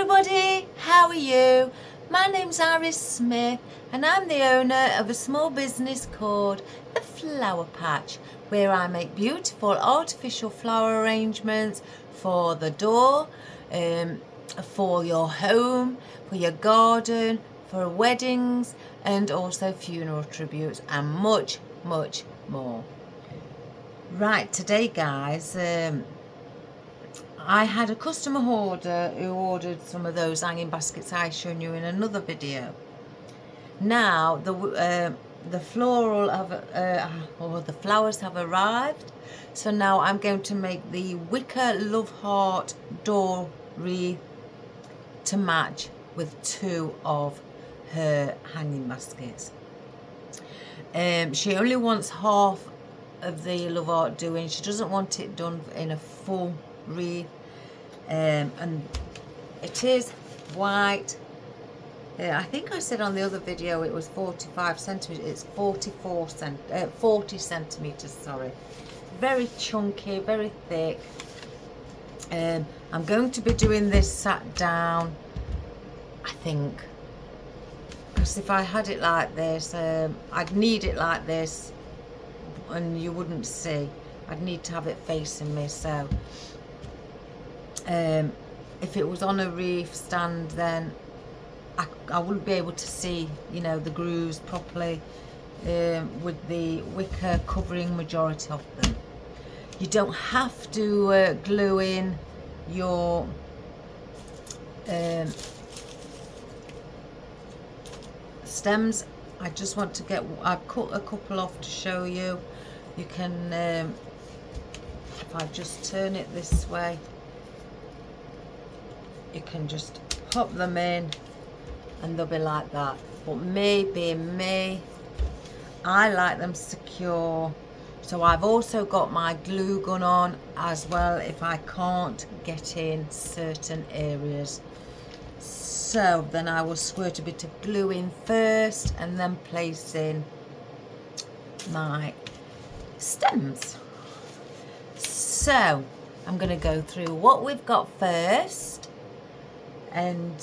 everybody, how are you? My name's Iris Smith and I'm the owner of a small business called The Flower Patch, where I make beautiful artificial flower arrangements for the door, for your home, for your garden, for weddings and also funeral tributes and much more. Right, today guys, I had a customer order who ordered some of those hanging baskets I shown you in another video. Now the floral have or the flowers have arrived, so now I'm going to make the Wicker love heart door wreath to match with two of her hanging baskets. She only wants half of the love heart doing. She doesn't want it done in a full wreath, and it is white. I think I said on the other video it was 45 centimeters. It's 40 centimeters, sorry. Very chunky, very thick. I'm going to be doing this sat down, I think, because if I had it like this, I'd need it like this and you wouldn't see. I'd need to have it facing me, so if it was on a wreath stand, then I wouldn't be able to see, you know, the grooves properly, with the wicker covering majority of them. You don't have to glue in your stems. I just want to get, I've cut a couple off to show you. You can, if I just turn it this way, you can just pop them in and they'll be like that. But me, being me, I like them secure, so I've also got my glue gun on as well if I can't get in certain areas. So then I will squirt a bit of glue in first and then place in my stems. So I'm going to go through what we've got first, and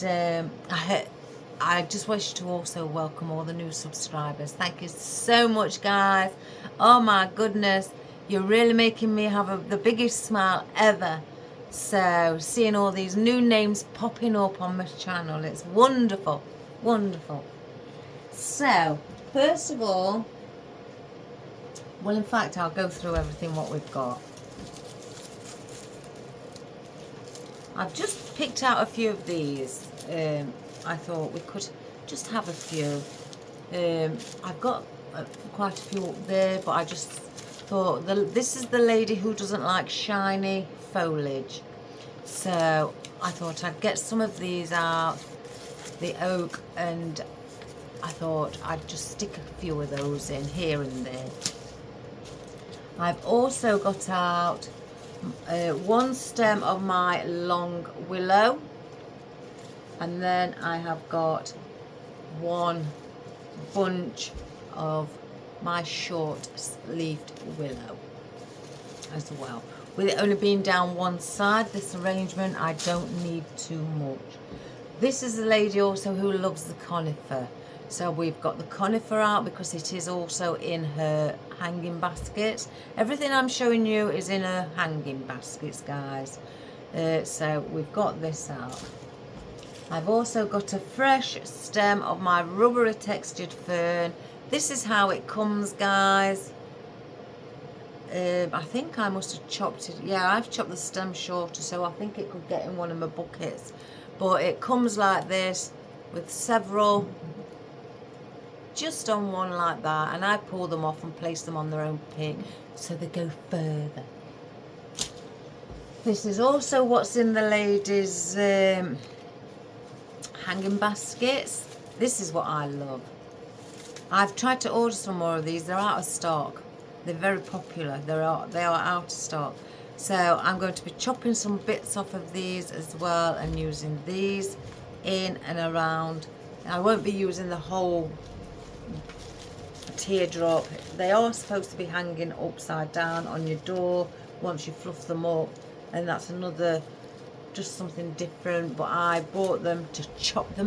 I just wish to also welcome all the new subscribers. Thank you so much, guys. Oh my goodness, you're really making me have the biggest smile ever. So seeing all these new names popping up on my channel, it's wonderful, wonderful. So first of all, well, in fact, I'll go through everything what we've got. I've just picked out a few of these. I thought we could just have a few. I've got quite a few up there, but I just thought this is the lady who doesn't like shiny foliage. So I thought I'd get some of these out, the oak, and I thought I'd just stick a few of those in here and there. I've also got out one stem of my long willow, and then I have got one bunch of my short leafed willow as well. With it only being down one side, this arrangement, I don't need too much. This is the lady also who loves the conifer. So we've got the conifer out because it is also in her hanging baskets. Everything I'm showing you is in her hanging baskets, guys. So we've got this out. I've also got a fresh stem of my rubbery textured fern. This is how it comes, guys. I think I must have chopped it. Yeah, I've chopped the stem shorter, so I think it could get in one of my buckets. But it comes like this with several just on one like that, and I pull them off and place them on their own pick so they go further. This is also what's in the ladies' hanging baskets. This is what I love. I've tried to order some more of these. They're out of stock. They're very popular. They are out of stock. So I'm going to be chopping some bits off of these as well and using these in and around. I won't be using the whole teardrop. They are supposed to be hanging upside down on your door once you fluff them up, and that's another just something different, but I bought them to chop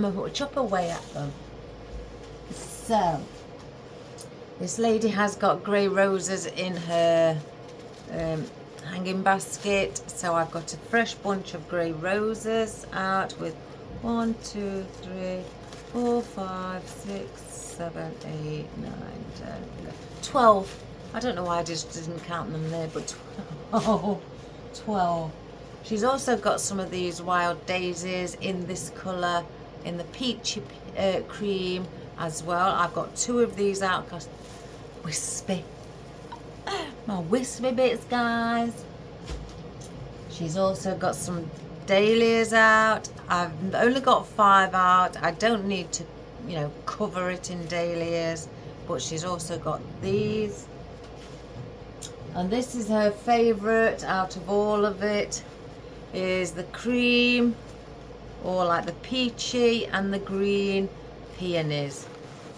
away at them. So this lady has got grey roses in her hanging basket, so I've got a fresh bunch of grey roses out with 1, 2, 3, 4, 5, 6, 7, 8, 9, 10, 11, 12. I don't know why I just didn't count them there, but 12. She's also got some of these wild daisies in this colour, in the peachy cream as well. I've got 2 of these out because wispy. My wispy bits, guys. She's also got some dahlias out. I've only got 5 out. I don't need to, you know, cover it in dahlias, but she's also got these. And this is her favourite out of all of it, is the cream, or like the peachy and the green peonies.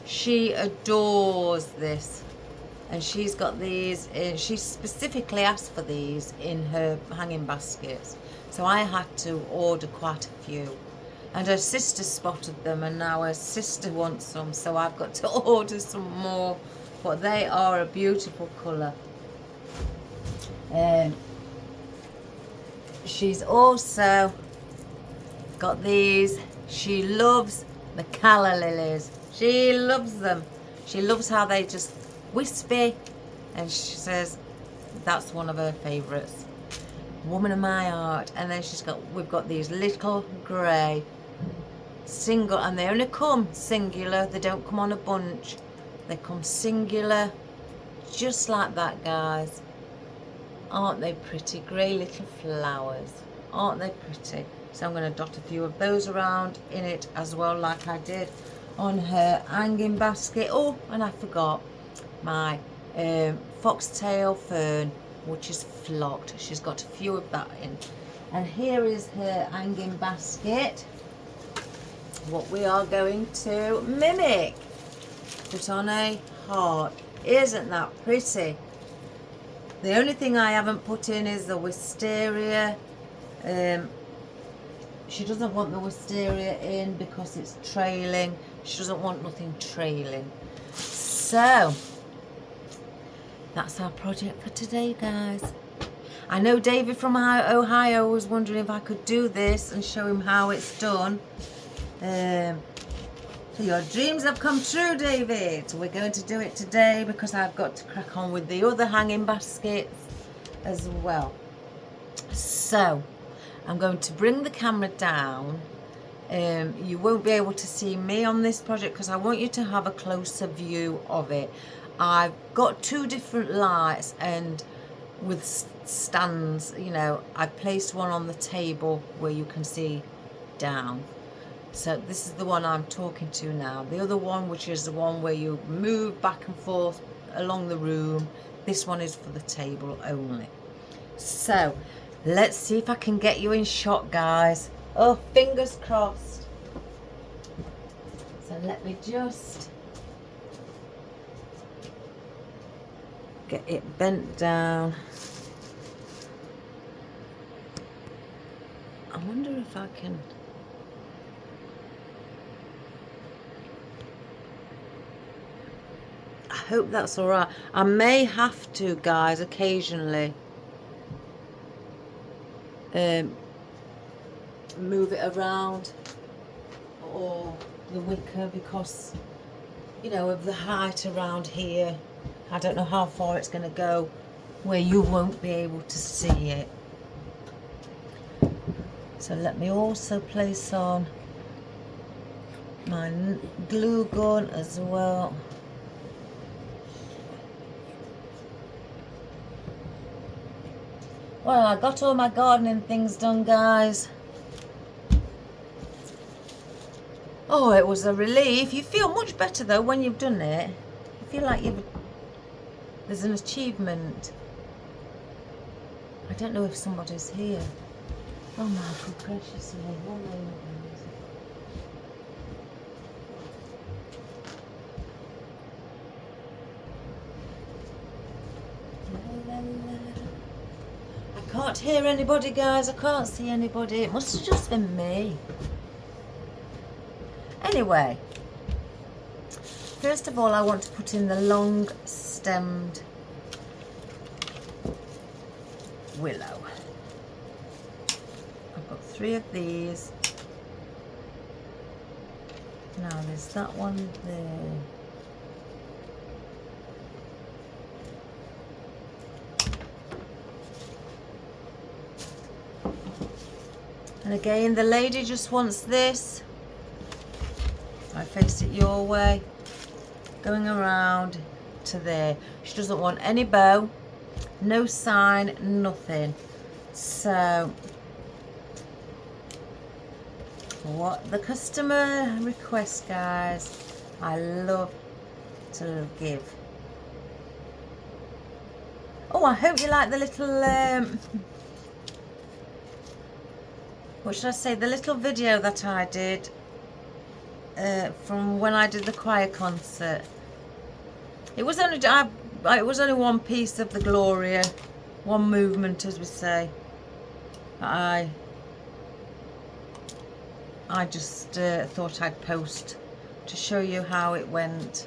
She adores this. And she's got these, she specifically asked for these in her hanging baskets. So I had to order quite a few. And her sister spotted them, and now her sister wants some, so I've got to order some more. But they are a beautiful colour. She's also got these. She loves the calla lilies. She loves them. She loves how they just wispy, and she says that's one of her favourites. Woman of my heart. And then we've got these little grey single, and they only come singular. They don't come on a bunch. They come singular, just like that, guys. Aren't they pretty? Grey little flowers. Aren't they pretty? So I'm going to dot a few of those around in it as well, like I did on her hanging basket. Oh, and I forgot my foxtail fern, which is flocked. She's got a few of that in. And here is her hanging basket, what we are going to mimic. Put on a heart. Isn't that pretty? The only thing I haven't put in is the wisteria. She doesn't want the wisteria in because it's trailing. She doesn't want nothing trailing. So that's our project for today, guys. I know David from Ohio was wondering if I could do this and show him how it's done. So your dreams have come true, David. We're going to do it today because I've got to crack on with the other hanging baskets as well. So I'm going to bring the camera down. You won't be able to see me on this project because I want you to have a closer view of it. I've got 2 different lights, and with stands, you know, I placed one on the table where you can see down. So this is the one I'm talking to now. The other one, which is the one where you move back and forth along the room, this one is for the table only. So let's see if I can get you in shot, guys. Oh, fingers crossed. So let me just get it bent down. I wonder if I can. I hope that's all right. I may have to, guys, occasionally move it around, or the wicker, because, you know, of the height around here. I don't know how far it's going to go where you won't be able to see it. So let me also place on my glue gun as well. Well, I got all my gardening things done, guys. Oh, it was a relief. You feel much better though when you've done it. You feel like there's an achievement. I don't know if somebody's here. Oh my good gracious me. One moment, Can't hear anybody, guys. I can't see anybody. It must have just been me. Anyway, first of all, I want to put in the long stemmed willow. I've got 3 of these. Now there's that one there. And again, the lady just wants this. I face it your way, going around to there. She doesn't want any bow, no sign, nothing. So, what the customer requests, guys, I love to give. Oh, I hope you like the little, what should I say, the little video that I did from when I did the choir concert. It was only one piece of the Gloria, one movement, as we say. I just thought I'd post to show you how it went.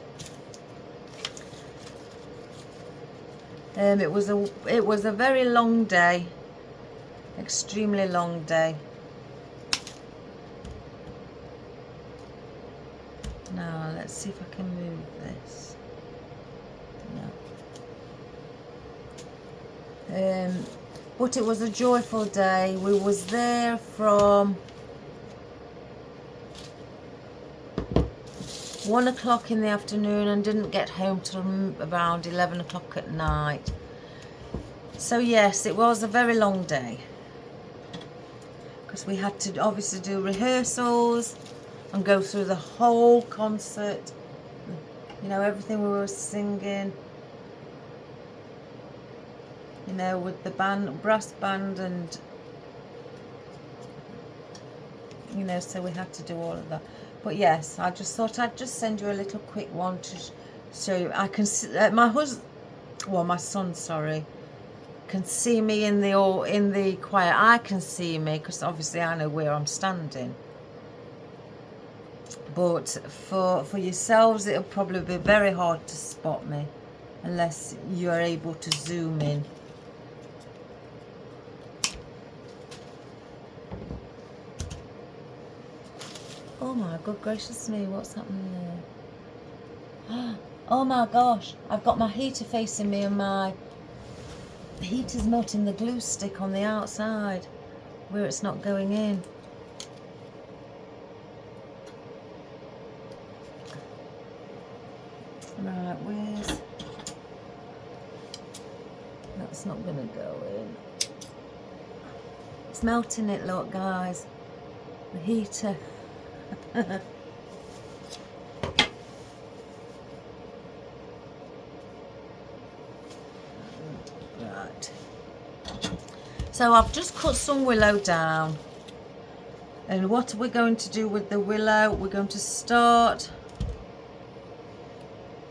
It was a very long day, extremely long day. Now let's see if I can move this. No. But it was a joyful day. We was there from 1 o'clock in the afternoon and didn't get home till around 11 o'clock at night. So yes, it was a very long day, because we had to obviously do rehearsals and go through the whole concert, you know, everything we were singing, you know, with the band, brass band, and you know, so we had to do all of that. But yes, I just thought I'd just send you a little quick one to show you. I can see my son, sorry, can see me in the choir. I can see me because obviously I know where I'm standing. But for yourselves, it'll probably be very hard to spot me unless you're able to zoom in. Oh my good gracious me, what's happening there? Oh my gosh, I've got my heater facing me and my heater's melting the glue stick on the outside where it's not going in. Right, where's... That's not going to go in. It's melting it, look guys. The heater. Right. So I've just cut some willow down. And what we're going to do with the willow, we're going to start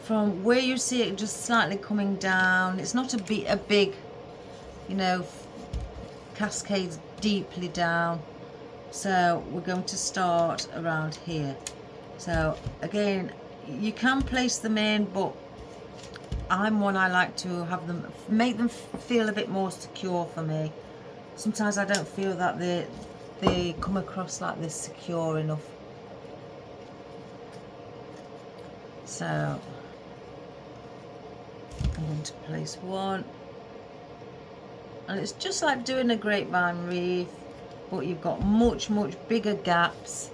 from where you see it just slightly coming down. It's not a big, you know, cascades deeply down. So we're going to start around here. So again, you can place them in, but I like to have them, make them feel a bit more secure for me. Sometimes I don't feel that they come across like they're secure enough. So I'm going to place one, and it's just like doing a grapevine wreath, but you've got much bigger gaps.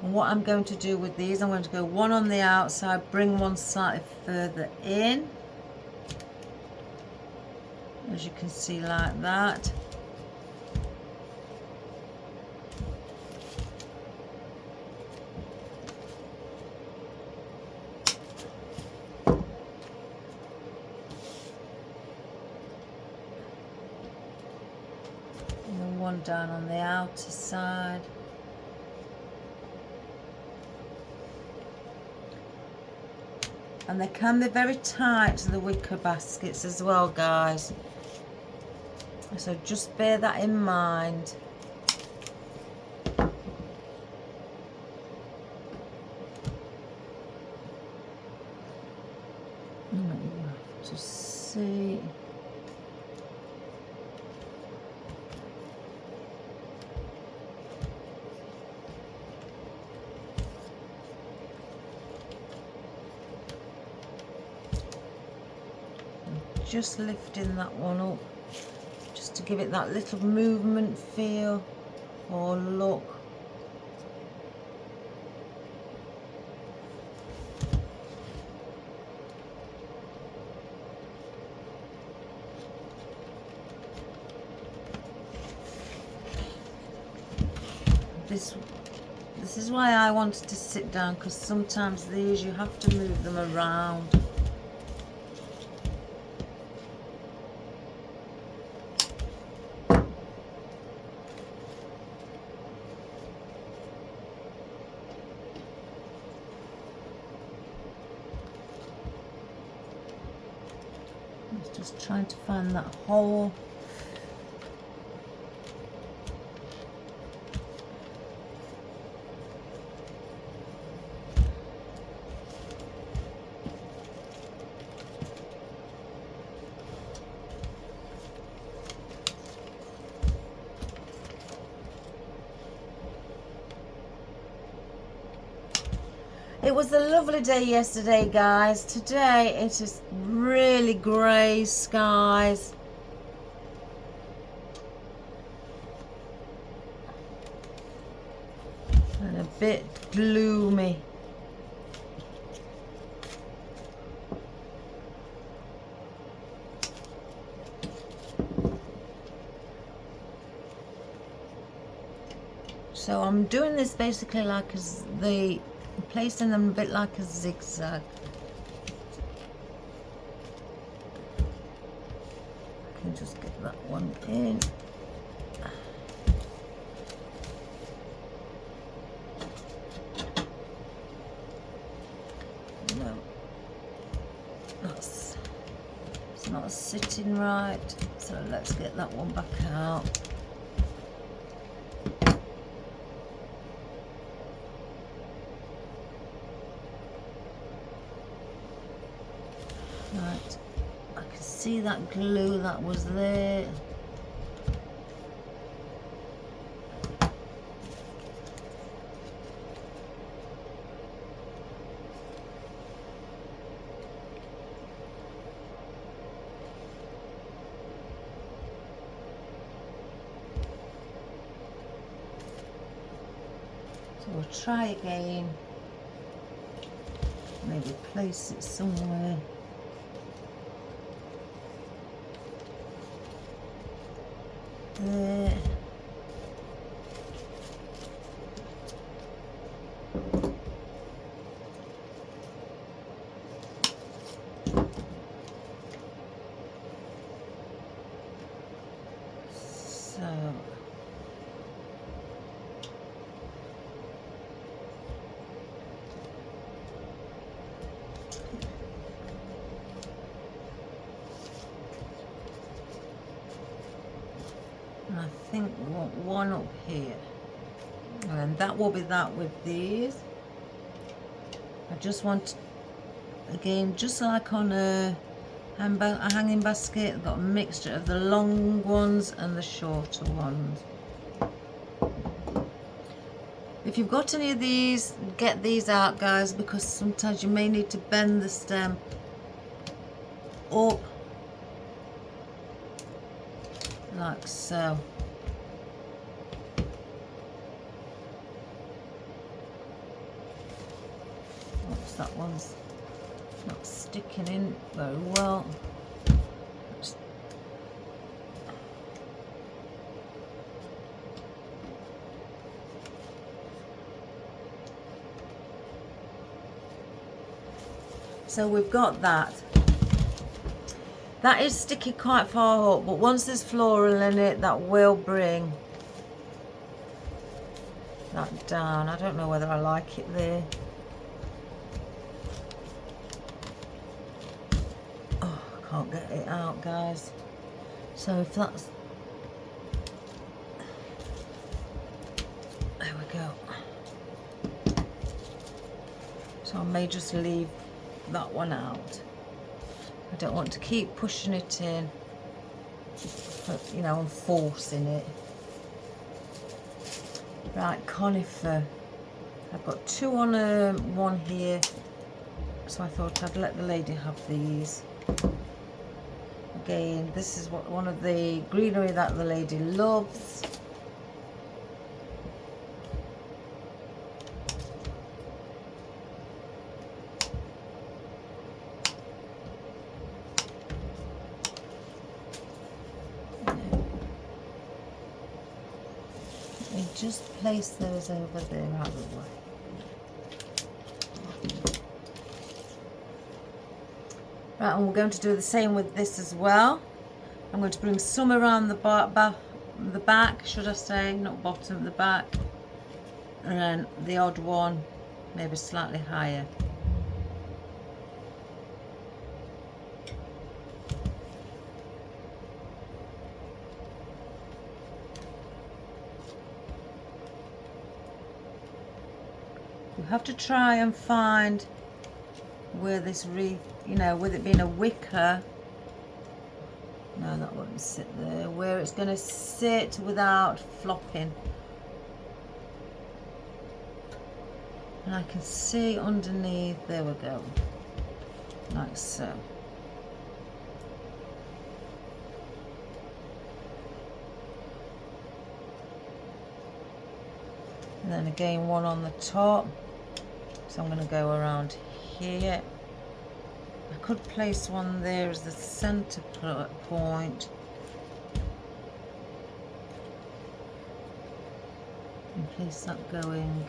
And what I'm going to do with these, I'm going to go one on the outside, bring one slightly further in, as you can see, like that. One down on the outer side. And they can be very tight to the wicker baskets as well, guys. So just bear that in mind. To see. Just lifting that one up, just to give it that little movement feel or look. This is why I wanted to sit down, because sometimes these you have to move them around. Just trying to find that hole. It was a lovely day yesterday, guys. Today it is really grey skies. And a bit gloomy. So I'm doing this basically like as placing them a bit like a zigzag. I can just get that one in. No, it's not sitting right, so let's get that one back out. Right, I can see that glue that was there. So we'll try again. Maybe place it somewhere. There. So I think we want one up here, and that will be that with these. I just want, again, just like on a hanging basket, I've got a mixture of the long ones and the shorter ones. If you've got any of these, get these out, guys, because sometimes you may need to bend the stem up like so. Oops, that one's not sticking in very well. So we've got that. That is sticking quite far up, but once there's floral in it, that will bring that down. I don't know whether I like it there. can't get it out, guys. So if that's, there we go. So I may just leave that one out. I don't want to keep pushing it in, but, you know, and forcing it. Right, conifer. I've got two on one here, so I thought I'd let the lady have these. Again, this is one of the greenery that the lady loves. Just place those over there out of the way. Right, and we're going to do the same with this as well. I'm going to bring some around the back, should I say, not bottom, the back, and then the odd one maybe slightly higher. You have to try and find where this wreath, you know, with it being a wicker, no, that won't sit there, where it's going to sit without flopping. And I can see underneath, there we go, like so. And then again one on the top. So I'm going to go around here. I could place one there as the center point. And place that going.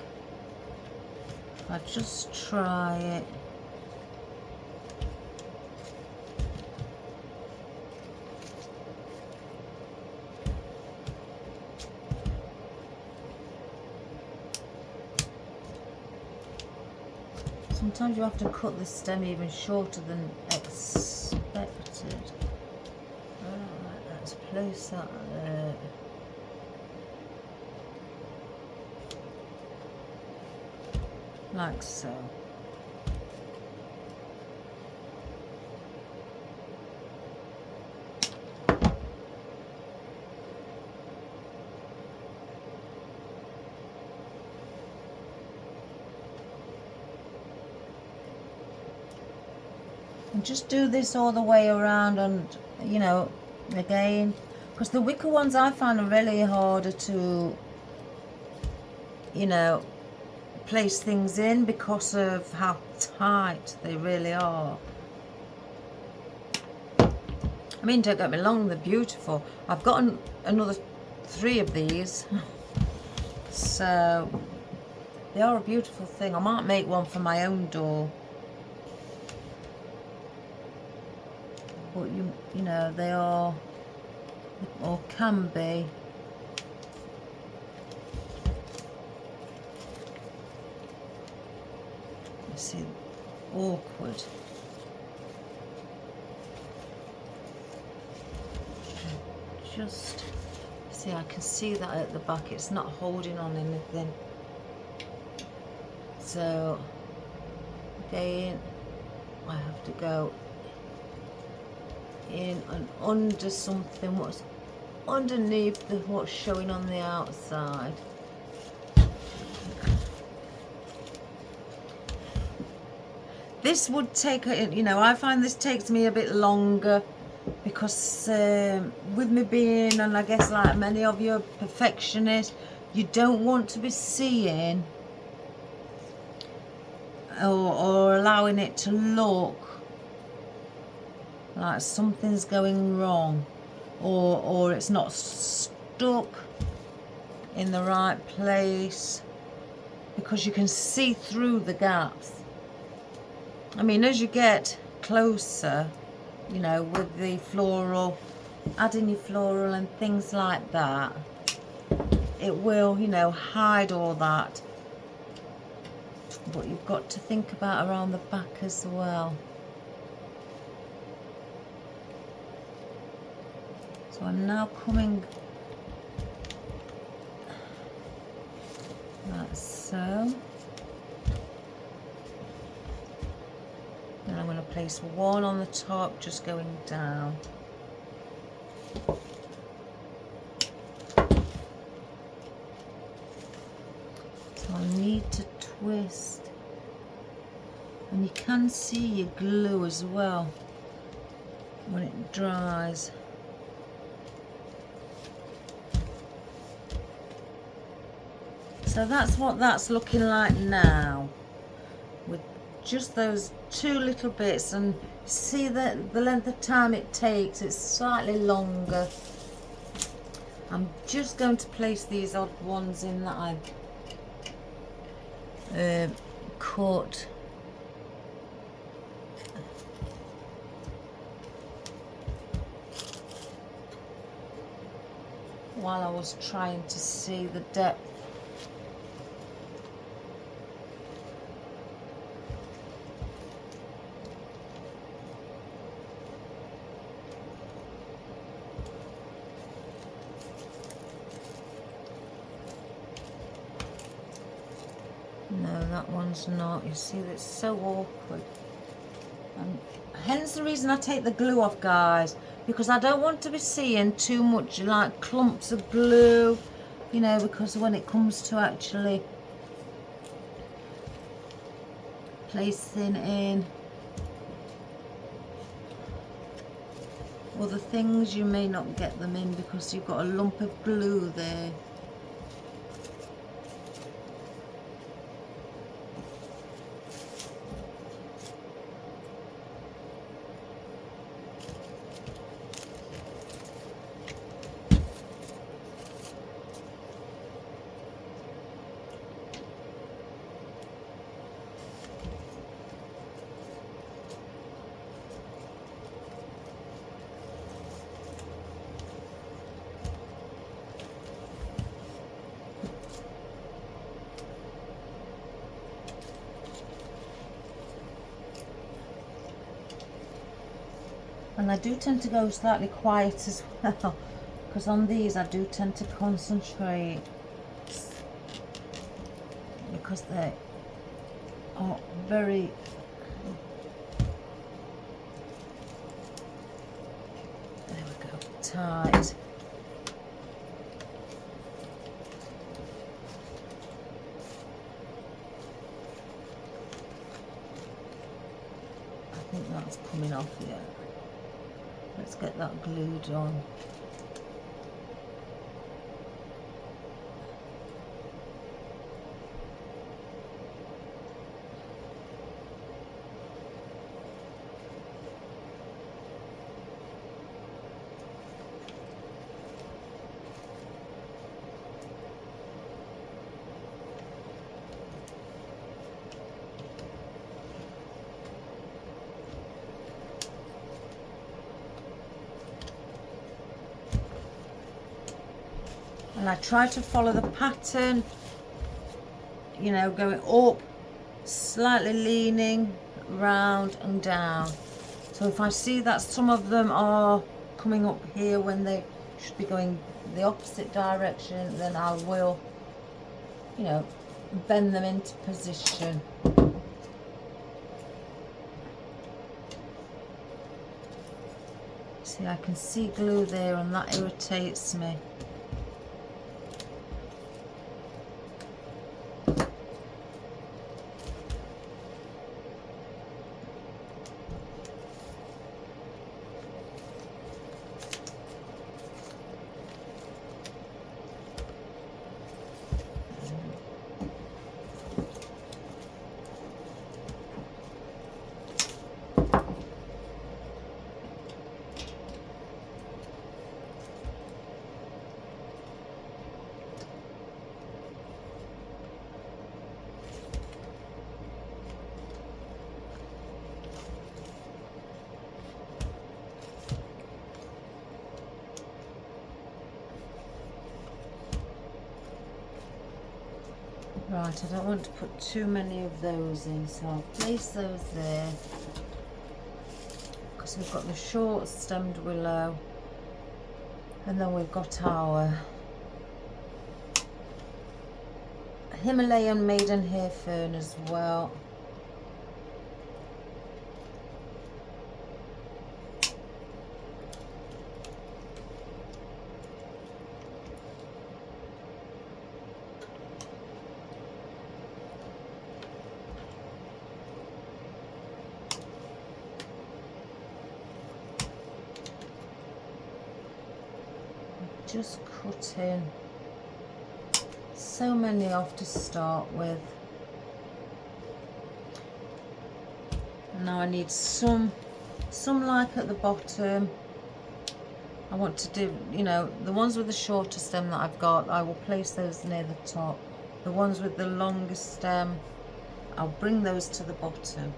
I just try it. Sometimes you have to cut the stem even shorter than expected. Alright, let's place that there. Like so. And just do this all the way around, and you know, again, because the wicker ones I find are really harder to, you know, place things in because of how tight they really are. I mean, don't get me wrong, they're beautiful. I've got another 3 of these, so they are a beautiful thing. I might make one for my own door. But you know, they are, or can be. You see, awkward. Just see, I can see that at the back. It's not holding on anything. So again, I have to go in and under something what's underneath what's showing on the outside. This would take, you know, I find this takes me a bit longer because with me being, and I guess like many of you, perfectionists, you don't want to be seeing or allowing it to look like something's going wrong, or it's not stuck in the right place, because you can see through the gaps. I mean, as you get closer, you know, with the floral, adding your floral and things like that, it will, you know, hide all that. But you've got to think about around the back as well. So I'm now coming like so. Then I'm going to place one on the top, just going down. So I need to twist. And you can see your glue as well when it dries. So that's what that's looking like now, with just those two little bits, and see that the length of time it takes, it's slightly longer. I'm just going to place these odd ones in that I cut. While I was trying to see the depth. No, that one's not. You see, that's so awkward. And hence the reason I take the glue off, guys, because I don't want to be seeing too much like clumps of glue, you know, because when it comes to actually placing in other things, you may not get them in because you've got a lump of glue there. And I do tend to go slightly quiet as well, because on these I do tend to concentrate, because they are very tight. I think that's coming off here. Let's get that glued on. And I try to follow the pattern, you know, going up, slightly leaning, round and down. So if I see that some of them are coming up here when they should be going the opposite direction, then I will, you know, bend them into position. See, I can see glue there and that irritates me. Right, I don't want to put too many of those in, so I'll place those there, because we've got the short stemmed willow, And then we've got our Himalayan maidenhair fern as well. Just cutting so many off to start with. Now I need some like at the bottom. I want to do, you know, the ones with the shorter stem that I've got, I will place those near the top. The ones with the longer stem, I'll bring those to the bottom.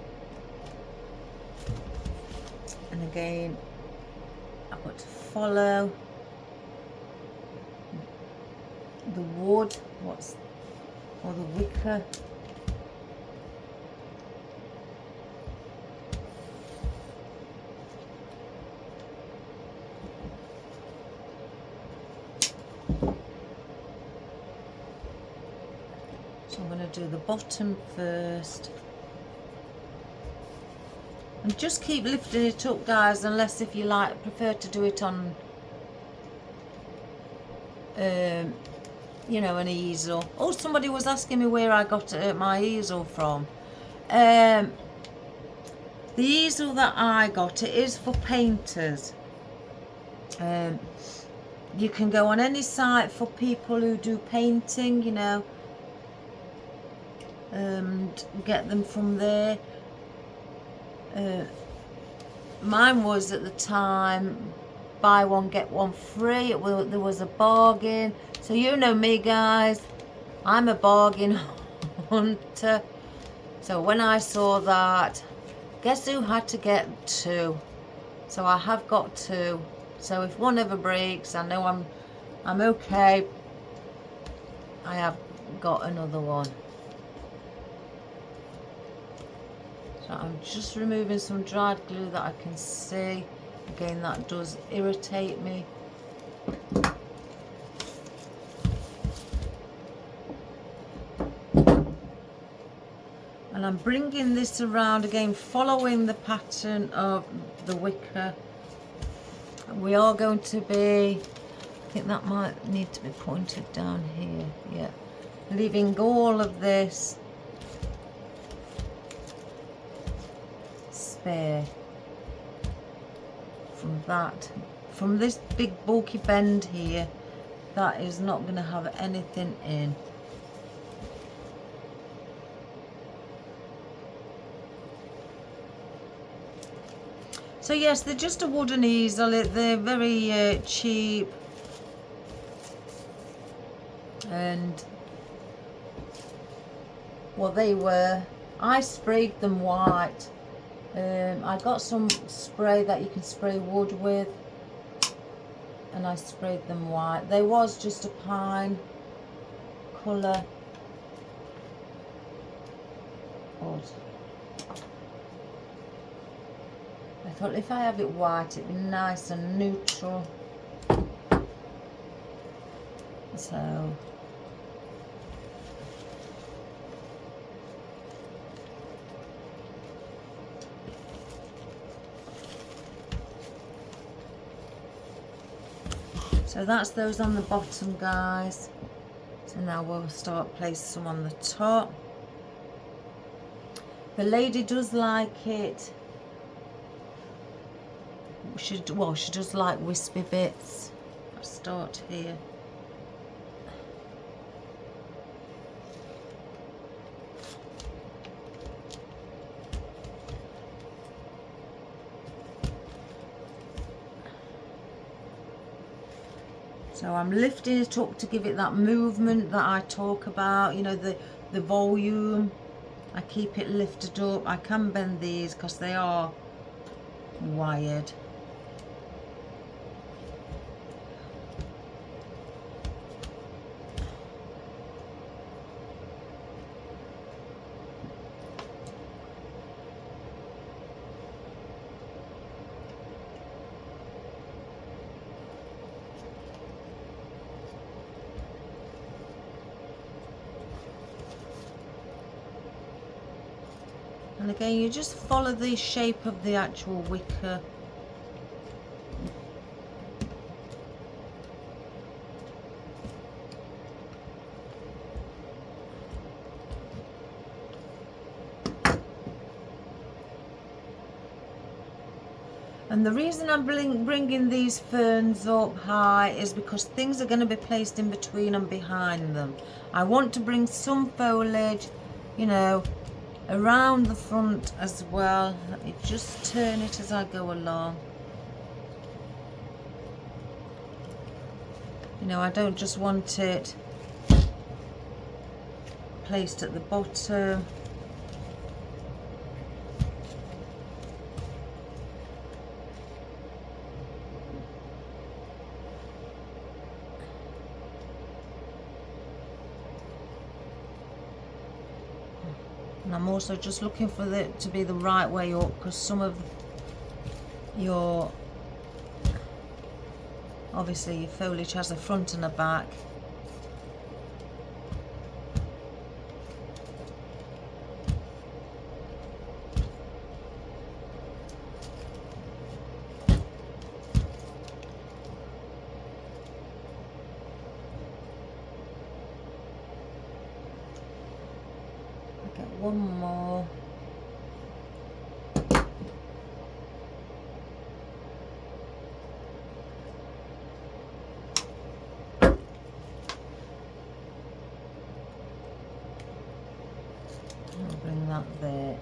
And again, I've got to follow the wood, or the wicker. So I'm going to do the bottom first. And just keep lifting it up, guys, unless if you like prefer to do it on you know, an easel. Oh, somebody was asking me where I got my easel from. The easel that I got, it is for painters. You can go on any site for people who do painting, you know, and get them from there. Mine was at the time buy one get one free. There was a bargain. So you know me, guys, I'm a bargain hunter. So when I saw that, guess who had to get two? So I have got two. So if one ever breaks, I know I'm okay. I have got another one. So I'm just removing some dried glue that I can see. Again, that does irritate me. And I'm bringing this around again, following the pattern of the wicker. We are going to be, I think that might need to be pointed down here, yeah. Leaving all of this spare from this big bulky bend here. That is not going to have anything in. So yes, they're just a wooden easel. They're very cheap, and well, they were. I sprayed them white. I got some spray that you can spray wood with, and I sprayed them white. They was just a pine colour. Odd. I thought if I have it white, it'd be nice and neutral. So that's those on the bottom, guys. So now we'll start placing some on the top. The lady does like it. She does like wispy bits. I'll start here. So I'm lifting it up to give it that movement that I talk about, you know, the volume. I keep it lifted up. I can bend these because they are wired. And again, you just follow the shape of the actual wicker. And the reason I'm bringing these ferns up high is because things are going to be placed in between and behind them. I want to bring some foliage, you know, around the front as well. Let me just turn it as I go along. You know, I don't just want it placed at the bottom. And I'm also just looking for it to be the right way up, because some of your, obviously your foliage has a front and a back. One more. I'll bring that there.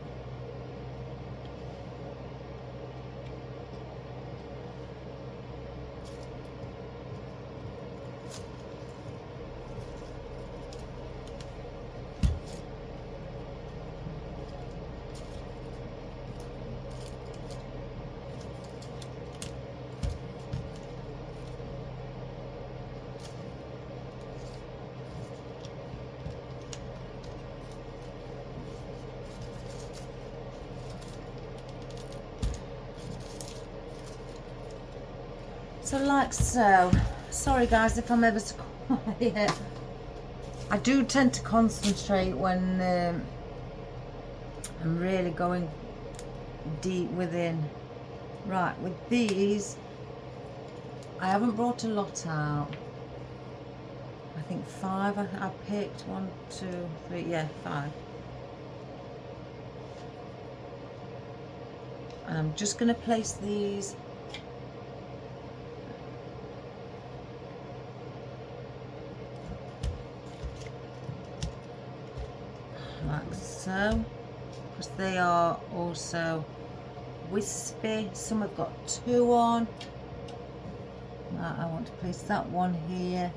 So like so. Sorry guys if I'm ever so quiet. I do tend to concentrate when I'm really going deep within. Right, with these, I haven't brought a lot out. I think 5 I picked. 1, 2, 3, yeah, 5. And I'm just going to place these like so, because they are also wispy. Some have got 2 on. I want to place that one here.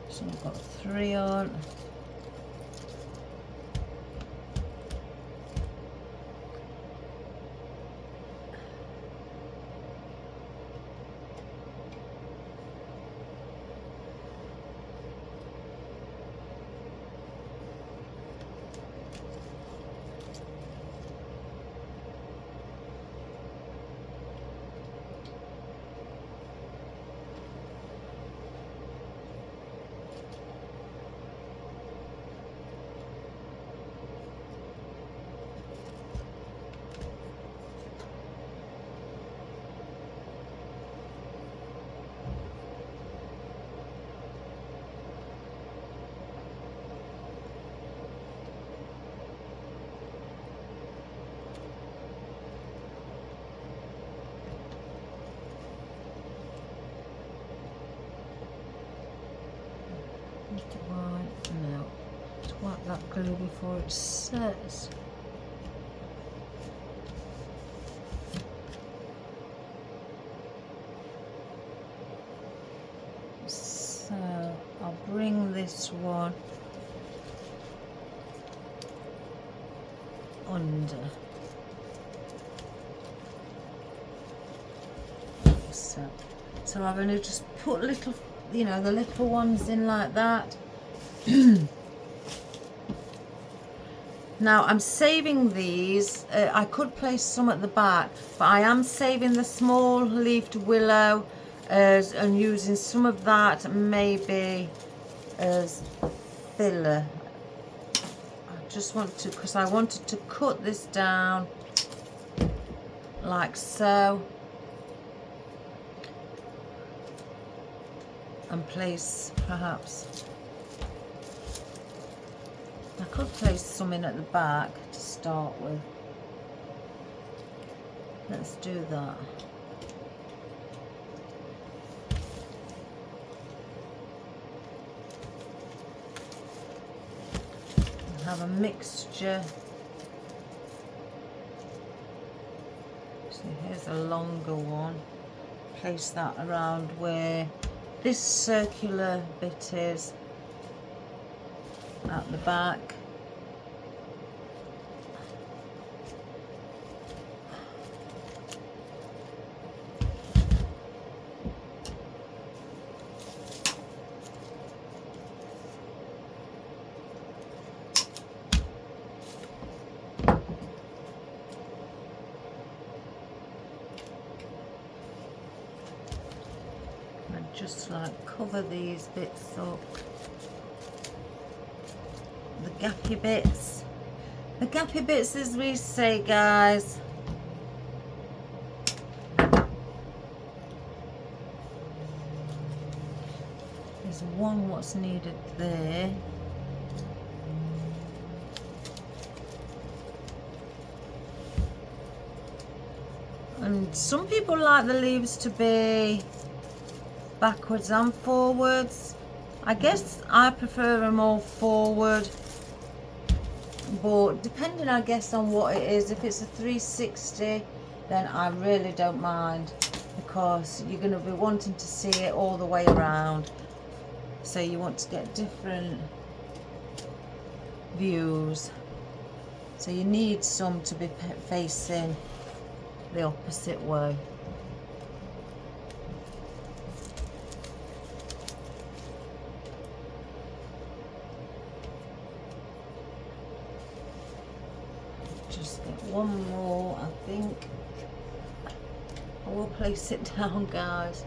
Some have got 3 on. No, let's wipe that glue before it sets. So I'll bring this one under. So I'm going to just put little, you know, the little ones in like that. Now I'm saving these. I could place some at the back, but I am saving the small leafed willow and using some of that maybe as filler just want to, because I wanted to cut this down like so and place, perhaps I could place some in at the back to start with. Let's do that. Have a mixture. So here's a longer one. Place that around where this circular bit is at the back. Just like cover these bits up, the gappy bits. The gappy bits, as we say, guys. There's one what's needed there. And some people like the leaves to be backwards and forwards. I guess I prefer them all forward, but depending, I guess, on what it is. If it's a 360, then I really don't mind, because you're going to be wanting to see it all the way around, so you want to get different views, so you need some to be facing the opposite way. One more, I think. I will place it down, guys.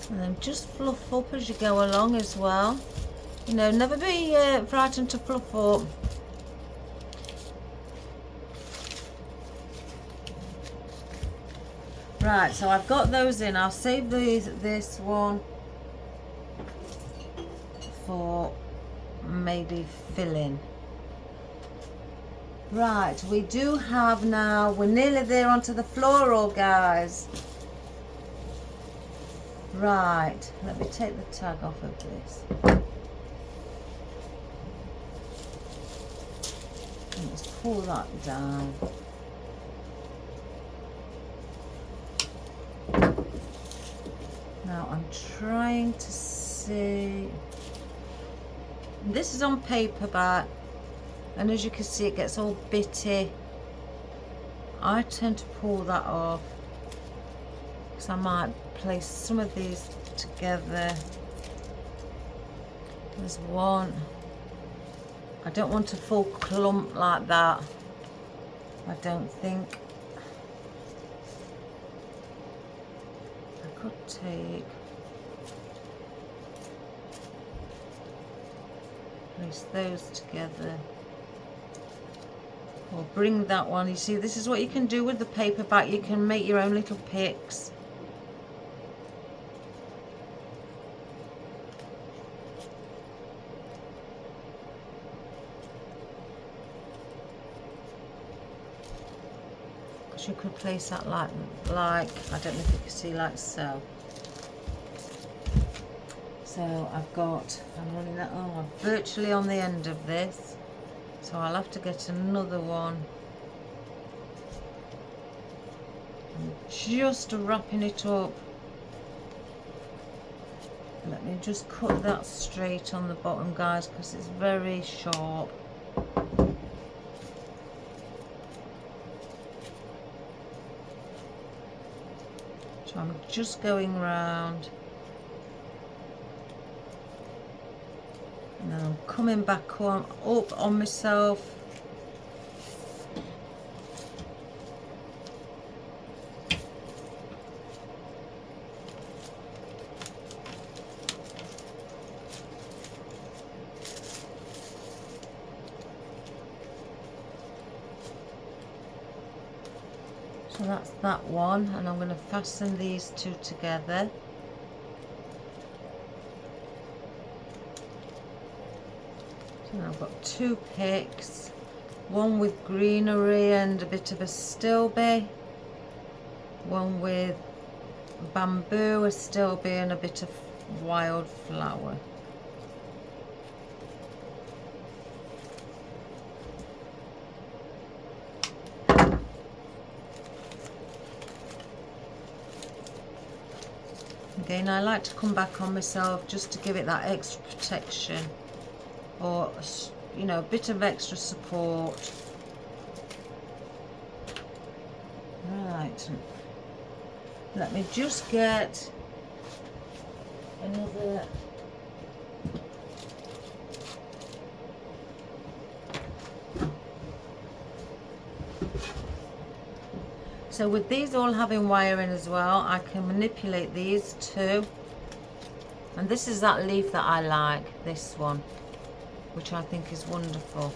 And then just fluff up as you go along as well. You know, never be frightened to fluff up. Right, so I've got those in. I'll save this one for maybe filling. Right, we do have now, we're nearly there onto the floral, guys. Right, let me take the tag off of this. And let's pull that down. Now I'm trying to see. This is on paperback, and as you can see, it gets all bitty. I tend to pull that off, because I might place some of these together. There's one. I don't want a full clump like that, I don't think. I could place those together, or bring that one. You see, this is what you can do with the paperback. You can make your own little picks. You could place that like I don't know if you can see, like so. So I'm running that. Oh, I'm virtually on the end of this, so I'll have to get another one. I'm just wrapping it up. Let me just cut that straight on the bottom, guys, because it's very sharp. So I'm just going round, and then I'm coming back on up on myself. So that's that one, and I'm going to fasten these two together. So now I've got two picks, one with greenery and a bit of a stilby, one with bamboo, a stilby and a bit of wildflower. Again, I like to come back on myself just to give it that extra protection, or, you know, a bit of extra support. Right, let me just get another so with these all having wiring as well, I can manipulate these too. And this is that leaf that I like, this one, which I think is wonderful.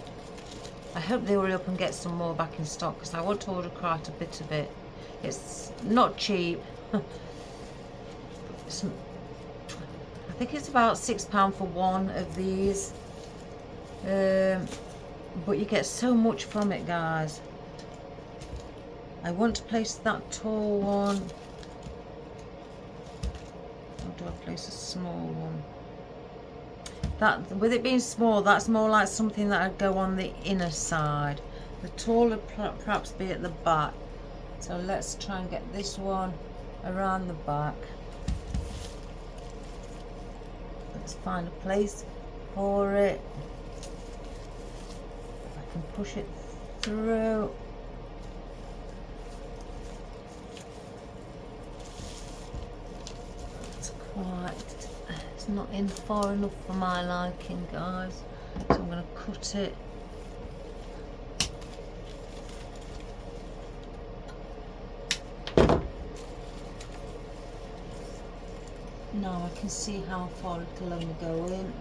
I hope they hurry up and get some more back in stock, because I want to order quite a bit of it. It's not cheap. I think it's about £6 for one of these. But you get so much from it, guys. I want to place that tall one. Or do I place a small one? That, with it being small, that's more like something that would go on the inner side. The taller perhaps be at the back. So let's try and get this one around the back. Let's find a place for it. If I can push it through. It's not in far enough for my liking, guys, so I'm going to cut it. Now I can see how far it'll only go in.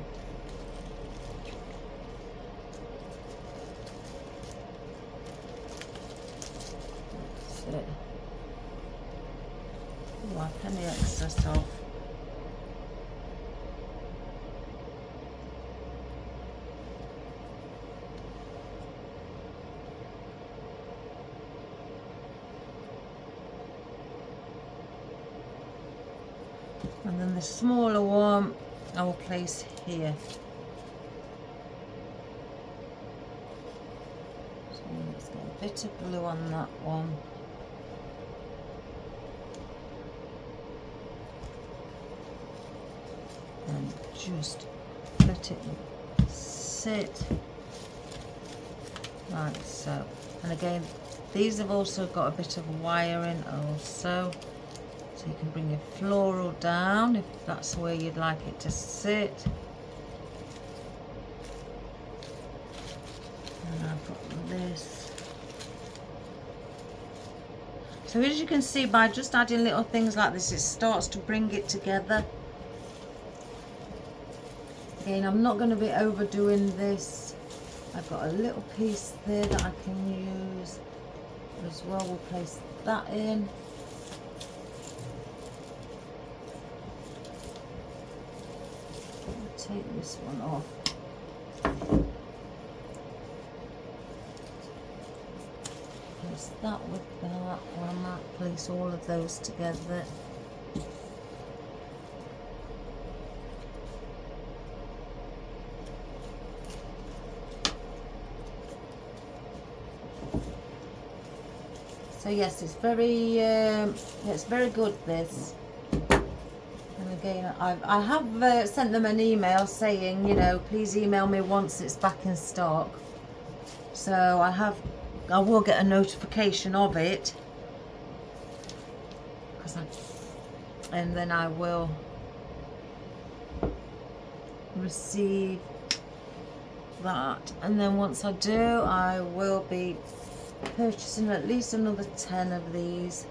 That's it. Wipe any excess off. And then the smaller one I will place here. So let's get a bit of glue on that one. And just let it sit like so. And again, these have also got a bit of wiring also. So you can bring your floral down if that's where you'd like it to sit. And I've got this. So as you can see, by just adding little things like this, it starts to bring it together. Again, I'm not going to be overdoing this. I've got a little piece there that I can use as well. We'll place that in. Take this one off. Place that with that. I might place all of those together. So yes, it's very good, this. And again, I have sent them an email saying, you know, please email me once it's back in stock. So I will get a notification of it, because and then I will receive that, and then once I do, I will be purchasing at least another 10 of these.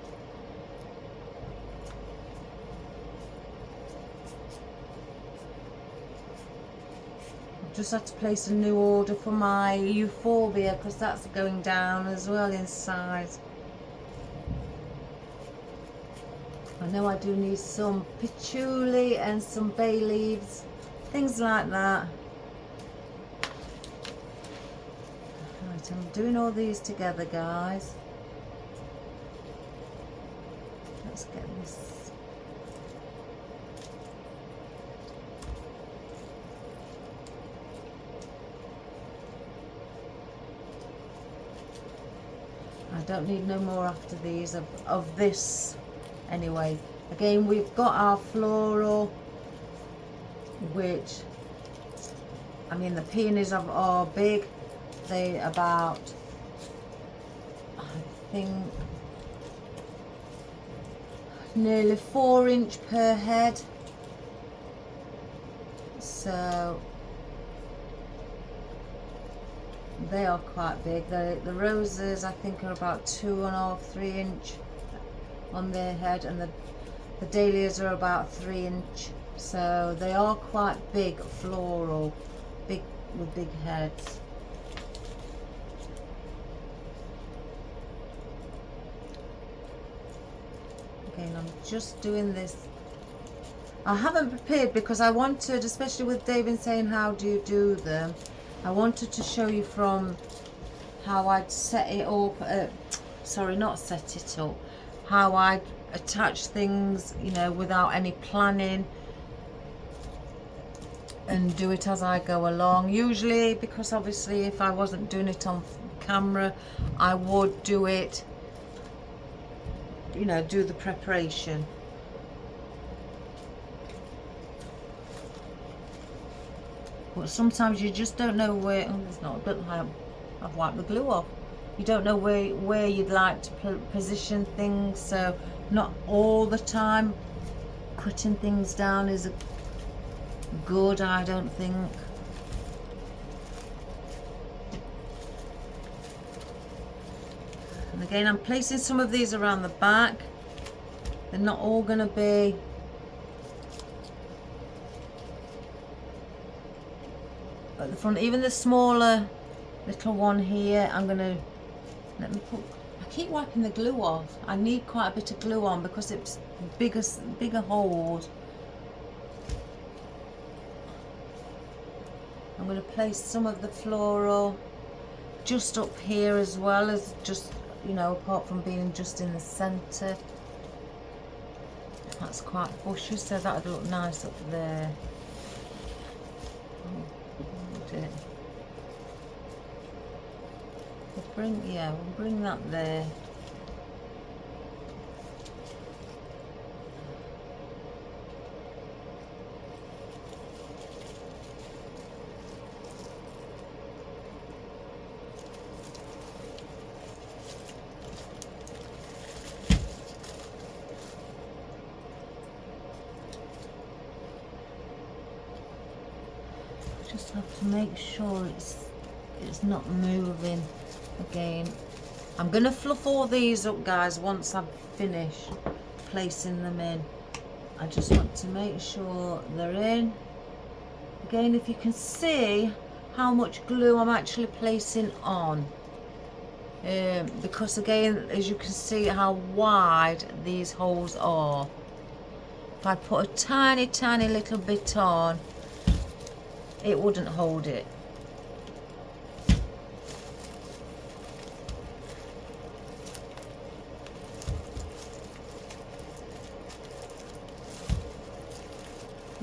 I've just had to place a new order for my euphorbia because that's going down as well in size. I know I do need some patchouli and some bay leaves, things like that. Right, I'm doing all these together, guys. Let's get this. I don't need no more after these of this. Anyway, again, we've got our floral, which, I mean, the peonies are big. They about, I think, nearly 4 inch per head. So they are quite big. The roses, I think, are about 2.5, 3 inch on their head, and the dahlias are about 3 inch. So they are quite big floral, big with big heads. Again, I'm just doing this. I haven't prepared because I wanted, especially with David saying how do you do them, I wanted to show you from how I'd set it up, sorry, not set it up, how I attach things, you know, without any planning, and do it as I go along. Usually, because obviously if I wasn't doing it on camera, I would do it, you know, do the preparation. But sometimes you just don't know where, oh, it's not good, I've wiped the glue off. You don't know where you'd like to position things, so not all the time cutting things down is good, I don't think. And again, I'm placing some of these around the back. They're not all going to be at the front. Even the smaller little one here, I'm going to, let me put, I keep wiping the glue off. I need quite a bit of glue on because it's bigger holes. I'm going to place some of the floral just up here as well, as just, you know, apart from being just in the centre. That's quite bushy, so that would look nice up there. Oh, dear. We'll bring that there. Just have to make sure it's not moving. Again, I'm going to fluff all these up, guys, once I've finished placing them in. I just want to make sure they're in. Again, if you can see how much glue I'm actually placing on, because again, as you can see how wide these holes are. If I put a tiny little bit on, it wouldn't hold it.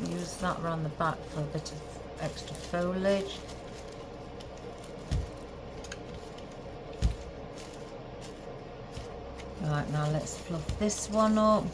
Use that around the back for a bit of extra foliage. Right, now let's fluff this one up.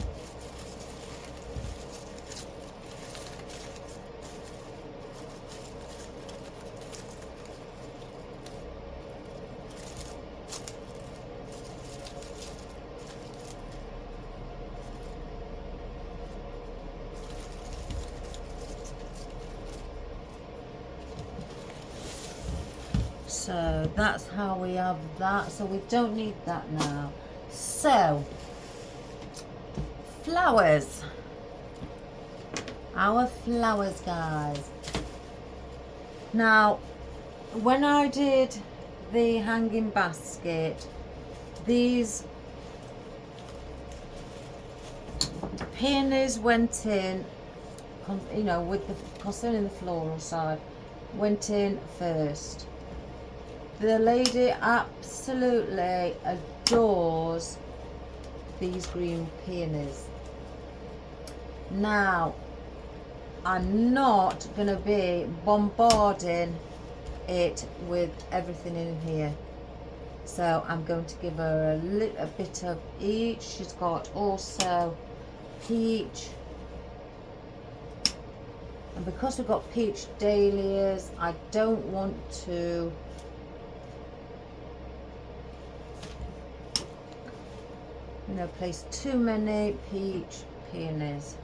So that's how we have that. So we don't need that now. So flowers. Our flowers, guys. Now, when I did the hanging basket, these peonies went in, you know, with the concerning the floral side, went in first. The lady absolutely adores these green peonies. Now, I'm not going to be bombarding it with everything in here. So I'm going to give her a bit of each. She's got also peach. And because we've got peach dahlias, I don't want to place too many peach peonies.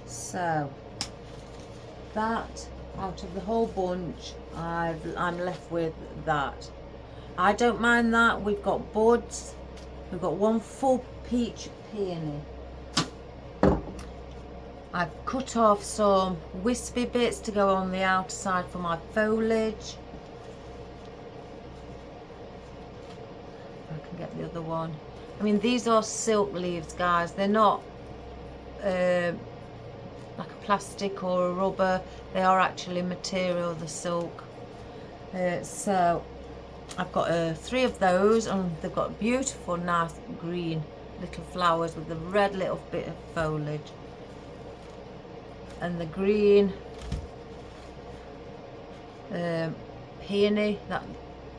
So that, out of the whole bunch, I'm left with that. I don't mind that. We've got buds. We've got one full peach peony. I've cut off some wispy bits to go on the outside for my foliage. I can get the other one. I mean, these are silk leaves, guys. They're not like a plastic or a rubber. They are actually material, the silk. So I've got 3 of those, and they've got beautiful, nice green little flowers with the red little bit of foliage, and the green peony,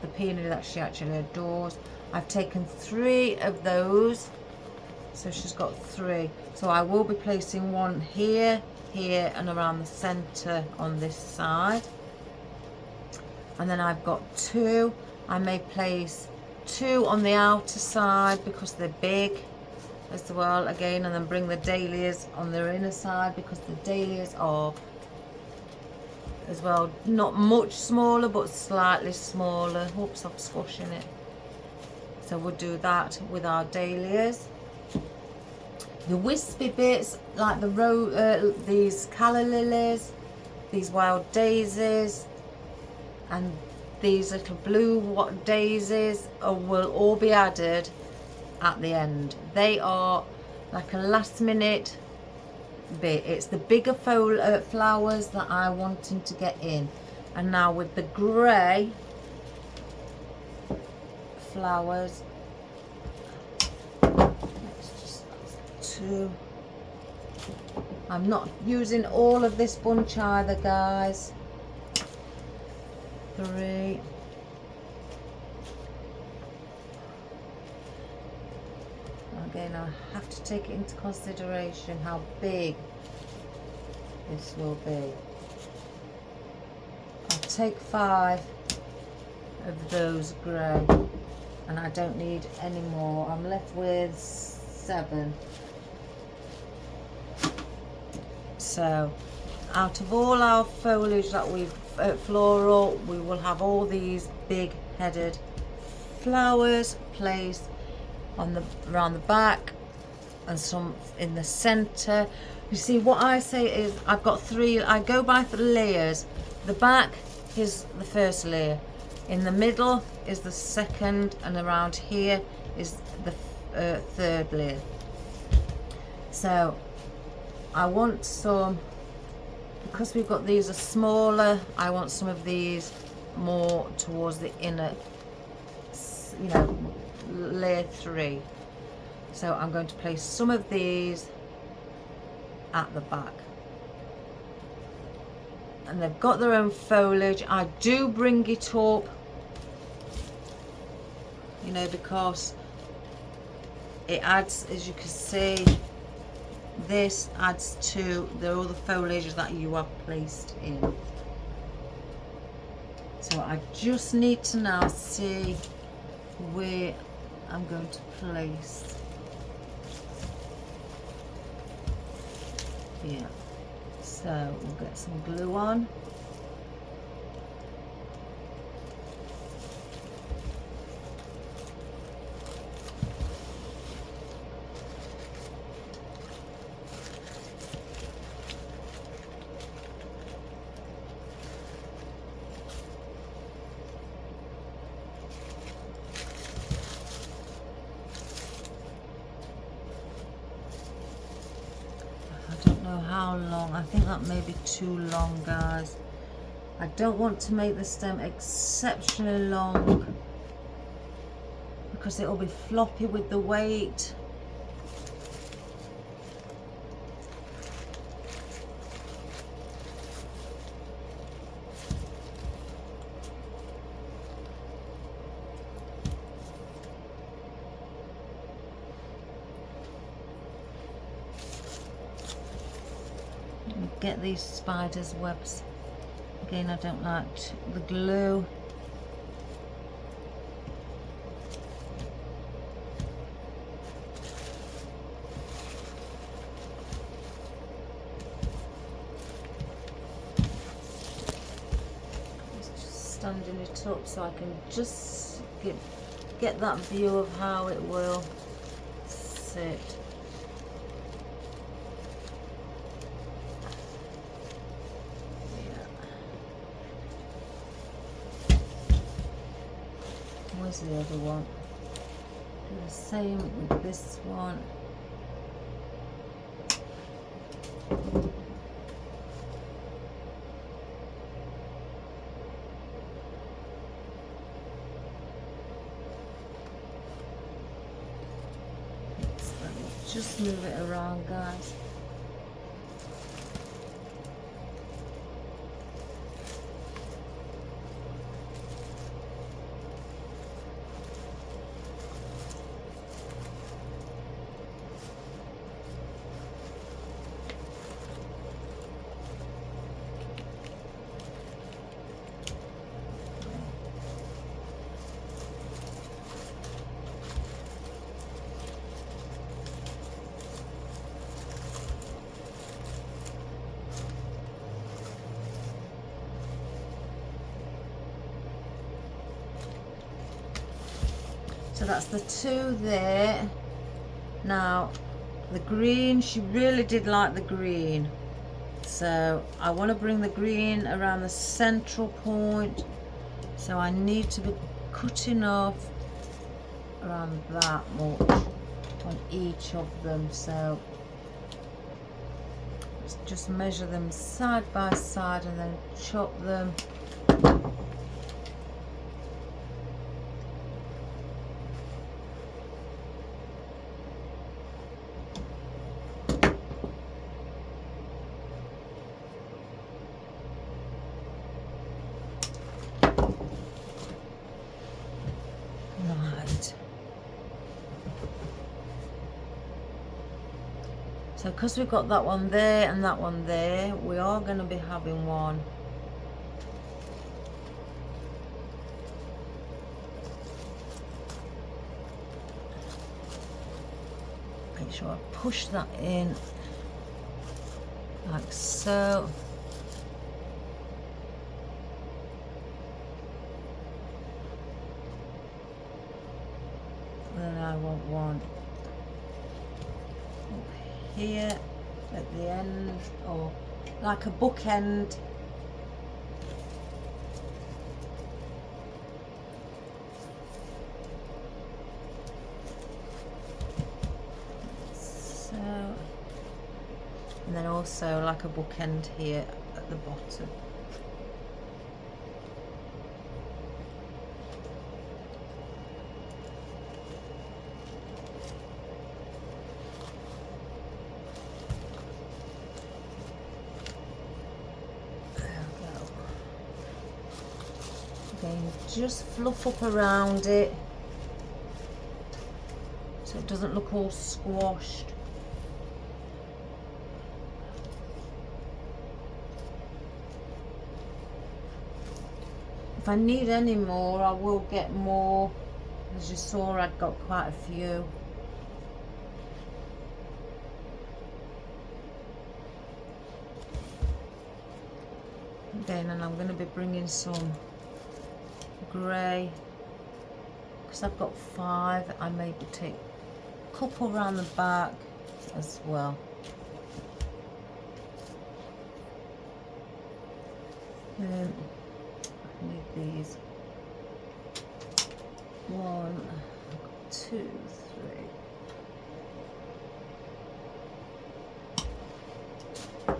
the peony that she actually adores. I've taken 3 of those, so she's got 3. So I will be placing one here, here, and around the center on this side. And then I've got 2. I may place 2 on the outer side because they're big as well, again, and then bring the dahlias on their inner side because the dahlias are as well not much smaller but slightly smaller. Oops, I'm squashing it. So we'll do that with our dahlias. The wispy bits, like the these calla lilies, these wild daisies, and these little blue daisies will all be added at the end. They are like a last minute bit. It's the bigger flowers that I wanted to get in. And now with the grey flowers, let's just 2. I'm not using all of this bunch either, guys. 3. Again, I have to take it into consideration how big this will be. I'll take 5 of those grey, and I don't need any more. I'm left with 7. So out of all our foliage that we've floral, we will have all these big headed flowers placed on around the back and some in the center. You see, what I say is I've got 3. I go by the layers. The back is the first layer, in the middle is the second, and around here is the 3rd layer. So I want some, because we've got these are smaller, I want some of these more towards the inner, layer 3. So I'm going to place some of these at the back, and they've got their own foliage. I do bring it up, because it adds, as you can see, this adds to all the foliage that you have placed in. So I just need to now see where I'm going to place. Yeah. So we'll get some glue on. How long? I think that may be too long, guys. I don't want to make the stem exceptionally long because it'll be floppy with the weight. Get these spiders' webs. Again, I don't like the glue. Just standing it up so I can just get that view of how it will sit. Where's the other one? Do the same with this one. Let me just move it around, guys. So that's the two there. Now the green, she really did like the green, so I want to bring the green around the central point, so I need to be cutting off around that much on each of them. So let's just measure them side by side and then chop them. So because we've got that one there and that one there, we are going to be having one. Make sure I push that in like so. Then I want one here at the end, or like a bookend. So, and then also like a bookend here at the bottom. Just fluff up around it so it doesn't look all squashed. If I need any more, I will get more. As you saw, I'd got quite a few. again, and I'm going to be bringing some grey because I've got 5. I may take a couple around the back as well. I need these. 1, 2, 3.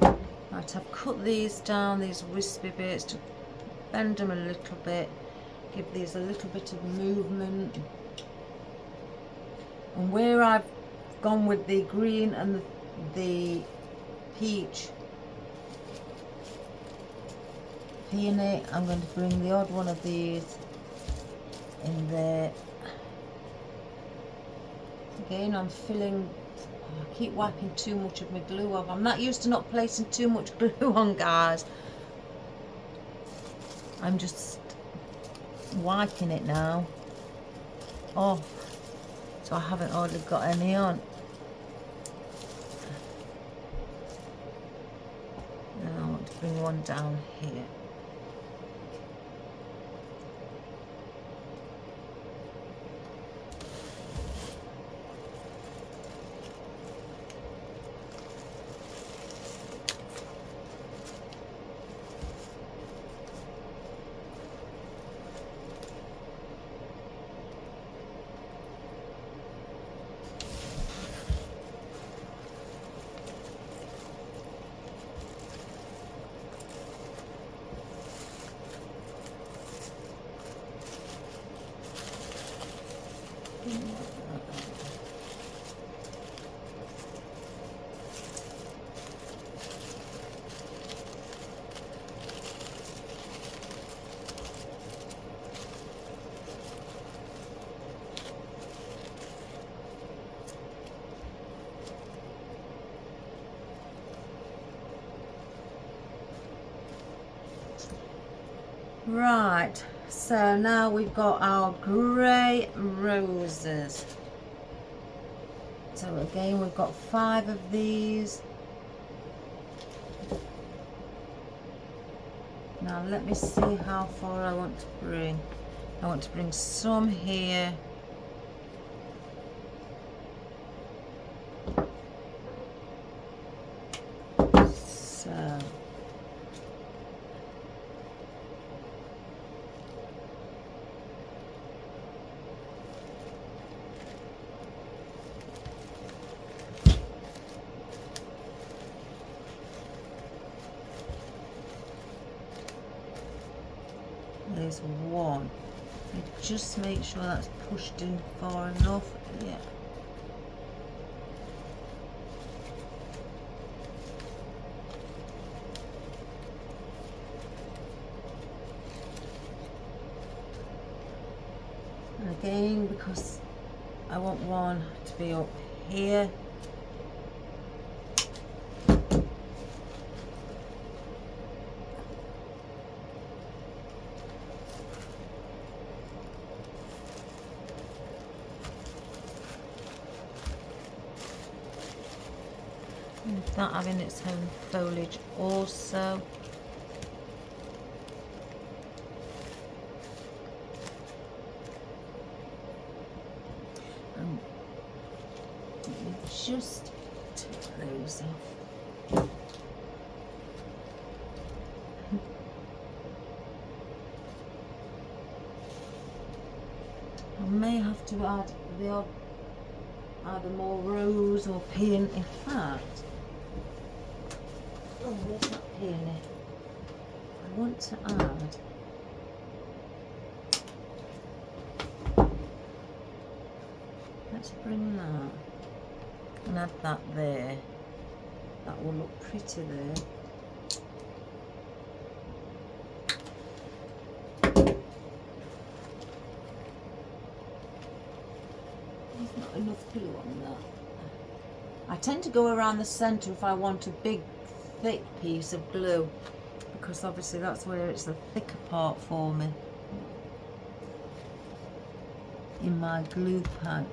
Right, I've cut these down, these wispy bits, to bend them a little bit, give these a little bit of movement. And where I've gone with the green and the peach peony, I'm going to bring the odd one of these in there. Again, I'm filling. I keep wiping too much of my glue off. I'm not used to not placing too much glue on, guys. I'm just wiping it now off, so I haven't already got any on. And I want to bring one down here. Right, so now we've got our grey roses. So again, we've got 5 of these. Now let me see how far I want to bring. I want to bring some here. So there's one. Just make sure that's pushed in far enough. Yeah. And again, because I want one to be up here. That having its own foliage also. Let me just take those off. I may have to add the odd, either more rose or peony. In fact, oh, where's that peony? I want to add let's bring that and add that there. That will look pretty there. There's not enough glue on that. I tend to go around the centre if I want a big thick piece of glue, because obviously that's where it's the thicker part for me in my glue pack.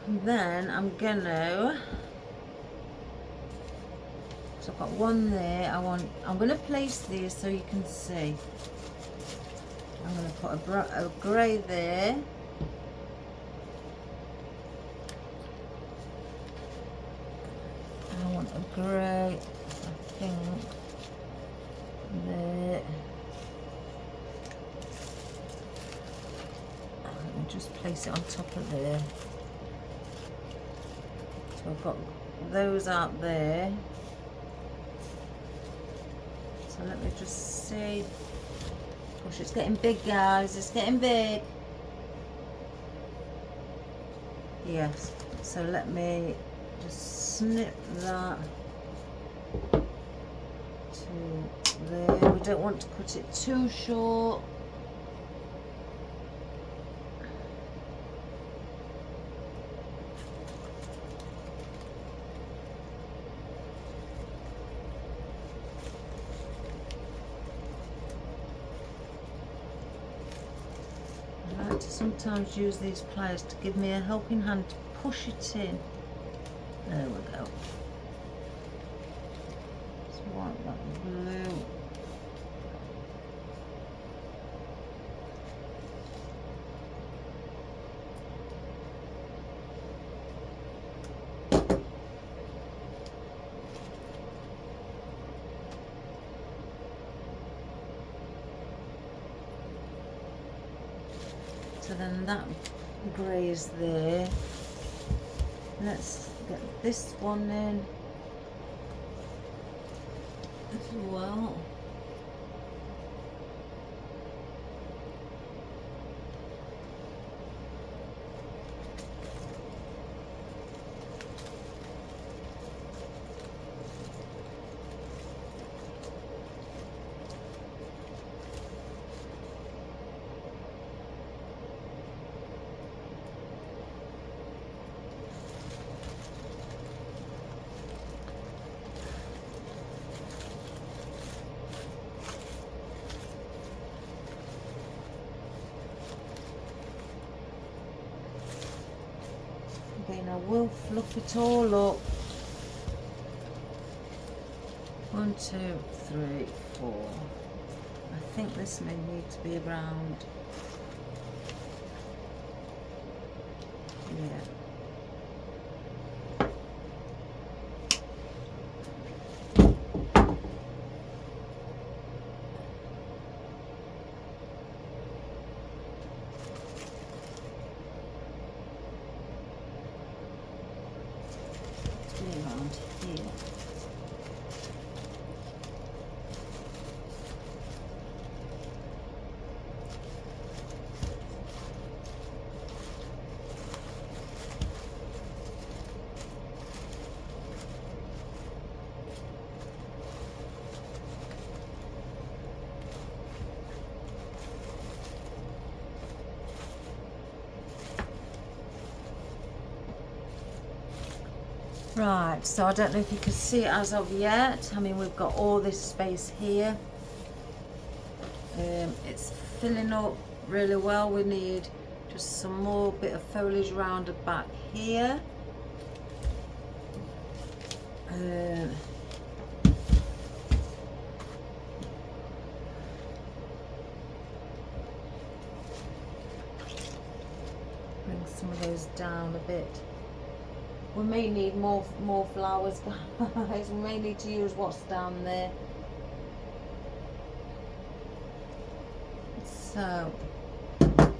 And then I'm gonna, so I've got one there. I'm gonna place these so you can see. I'm gonna put a grey there. I want a grey, I think, there. I'll just place it on top of there. So I've got those out there. So let me just see. Gosh, it's getting big, guys. It's getting big. Yes. So let me just snip that to there. We don't want to cut it too short. I like to sometimes use these pliers to give me a helping hand to push it in. There we go. Let's wipe that blue. So then that grey is there. Let's get this one in as well. Again, I will fluff it all up. 1, 2, 3, 4. I think this may need to be around. Yeah. Around here. Right, so I don't know if you can see it as of yet. I mean, we've got all this space here. It's filling up really well. We need just some more bit of foliage round the back here. Bring some of those down a bit. We may need more flowers, guys. We may need to use what's down there. So I'm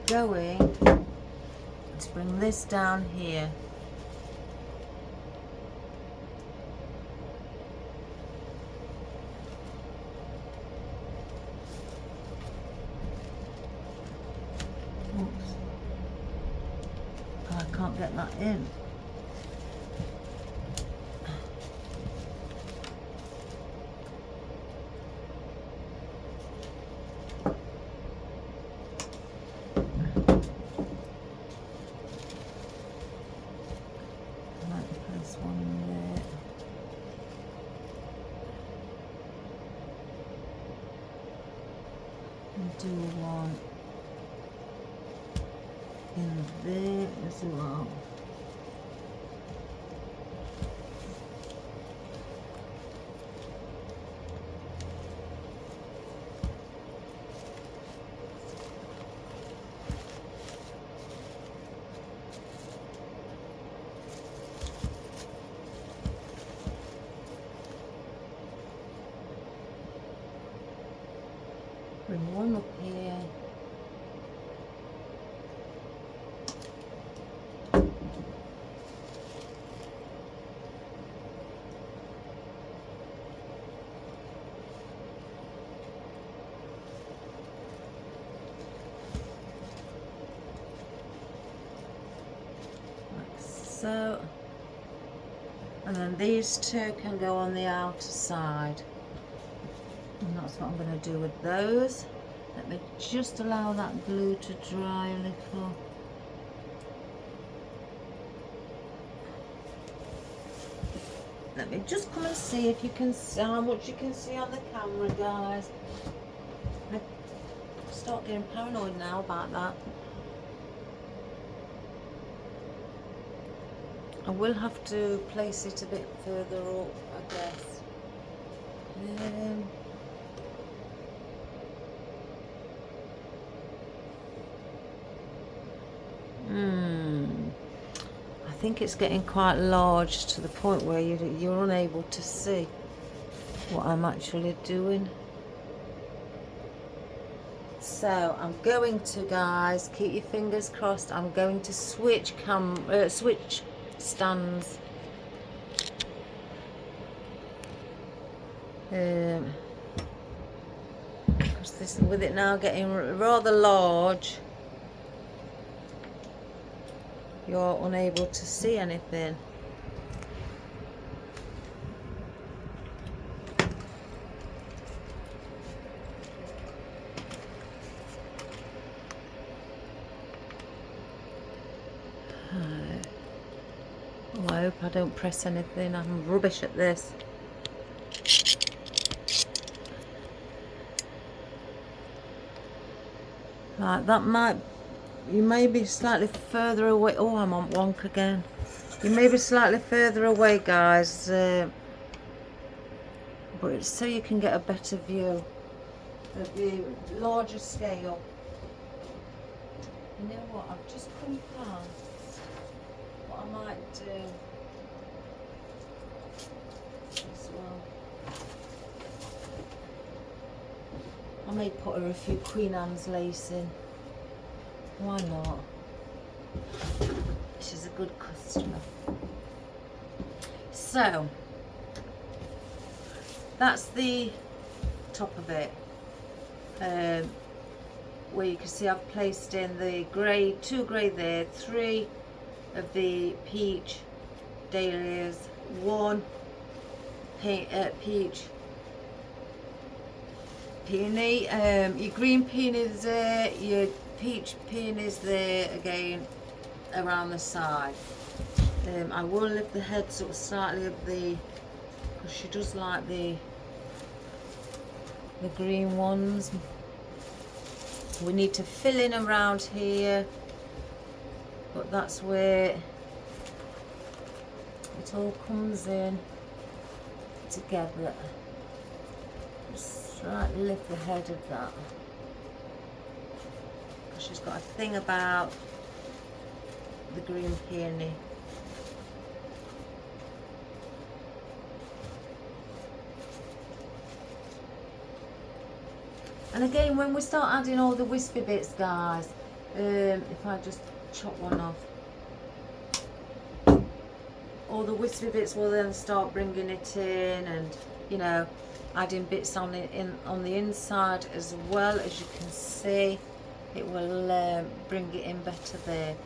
going to bring this down here. Oops. I can't get that in. I might place one in there. And do one in there as well. Bring one up here. Like so. And then these two can go on the outer side. And that's what I'm going to do with those. Let me just allow that glue to dry a little. Let me just come and see if you can see how much you can see on the camera, guys. I start getting paranoid now about that. I will have to place it a bit further up, I guess. I think it's getting quite large to the point where you're unable to see what I'm actually doing. So I'm going to, guys, keep your fingers crossed, I'm going to switch stands. Because this, with it now getting rather large, you're unable to see anything. Oh, I hope I don't press anything. I'm rubbish at this. Right, that might, you may be slightly further away. Oh, I'm on wonk again. You may be slightly further away, guys, but it's so you can get a better view of the larger scale. You know what, I've just come past what I might do as well. I may put her a few Queen Anne's lace in. Why not? She's a good customer. So that's the top of it, where you can see I've placed in the grey, 2 grey there, 3 of the peach dahlias, 1 peach peony, your green peonies there, your peach peonies there again around the side. I will lift the head sort of slightly of the, because she does like the green ones. We need to fill in around here, but that's where it all comes in together. Just slightly lift the head of that, because she's got a thing about the green peony. And again, when we start adding all the wispy bits, guys, if I just chop one off, all the wispy bits will then start bringing it in, and you know, adding bits on it on the inside as well. As you can see, it will bring it in better there.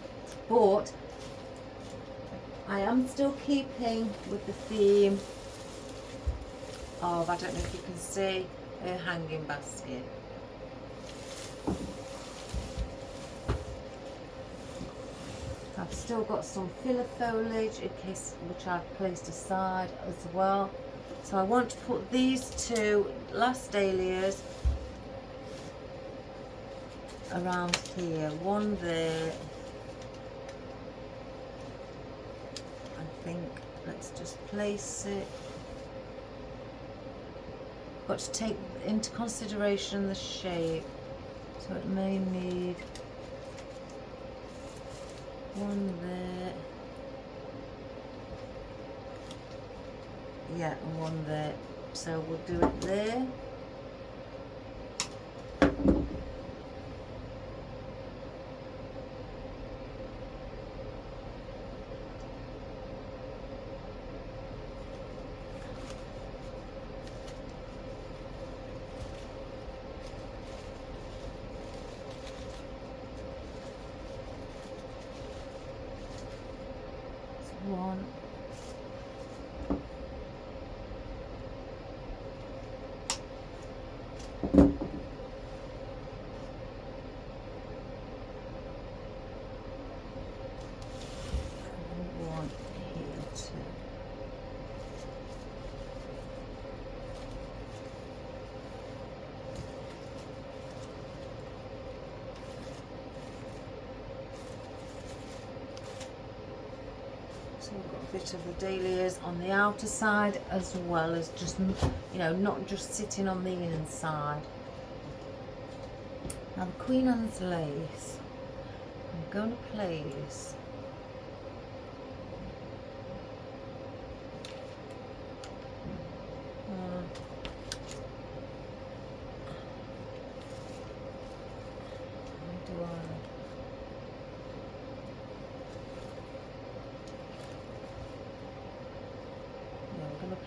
But I am still keeping with the theme of, I don't know if you can see, a hanging basket. I've still got some filler foliage in case, which I've placed aside as well. So I want to put these 2 last dahlias around here, 1 there think. Let's just place it. Got to take into consideration the shape, so it may need one there, yeah, and one there, so we'll do it there. One, one here too. So we've got a bit of the dahlias on the outer side as well as just, you know, not just sitting on the inside. Now the Queen Anne's lace, I'm going to place where do I?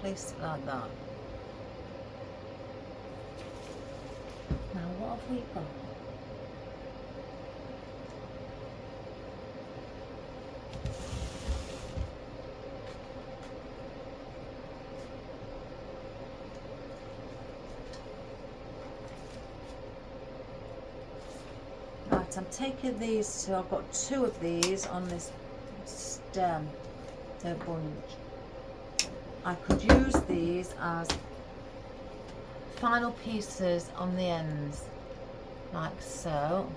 Place it like that. Now what have we got? Right, I'm taking these, so I've got 2 of these on this stem, the bunch. I could use these as final pieces on the ends, like so,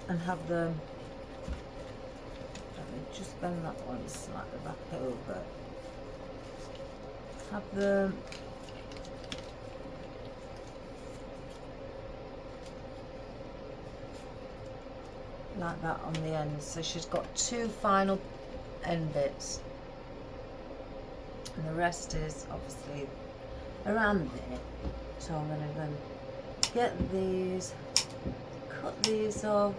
and have them, let me just bend that one slightly back over, have them like that on the ends, so she's got 2 final end bits. And the rest is obviously around there. So I'm going to then get these, cut these off.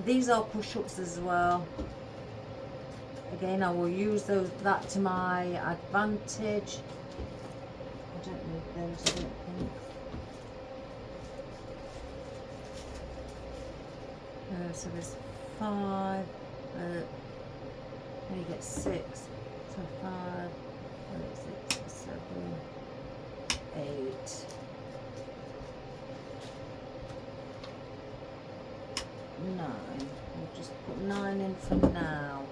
These are push-ups as well. Again, I will use that to my advantage. I don't need those, I don't think. So there's 5, you get 6, so 5, 6, 7, 8, 9. We'll just put 9 in for now.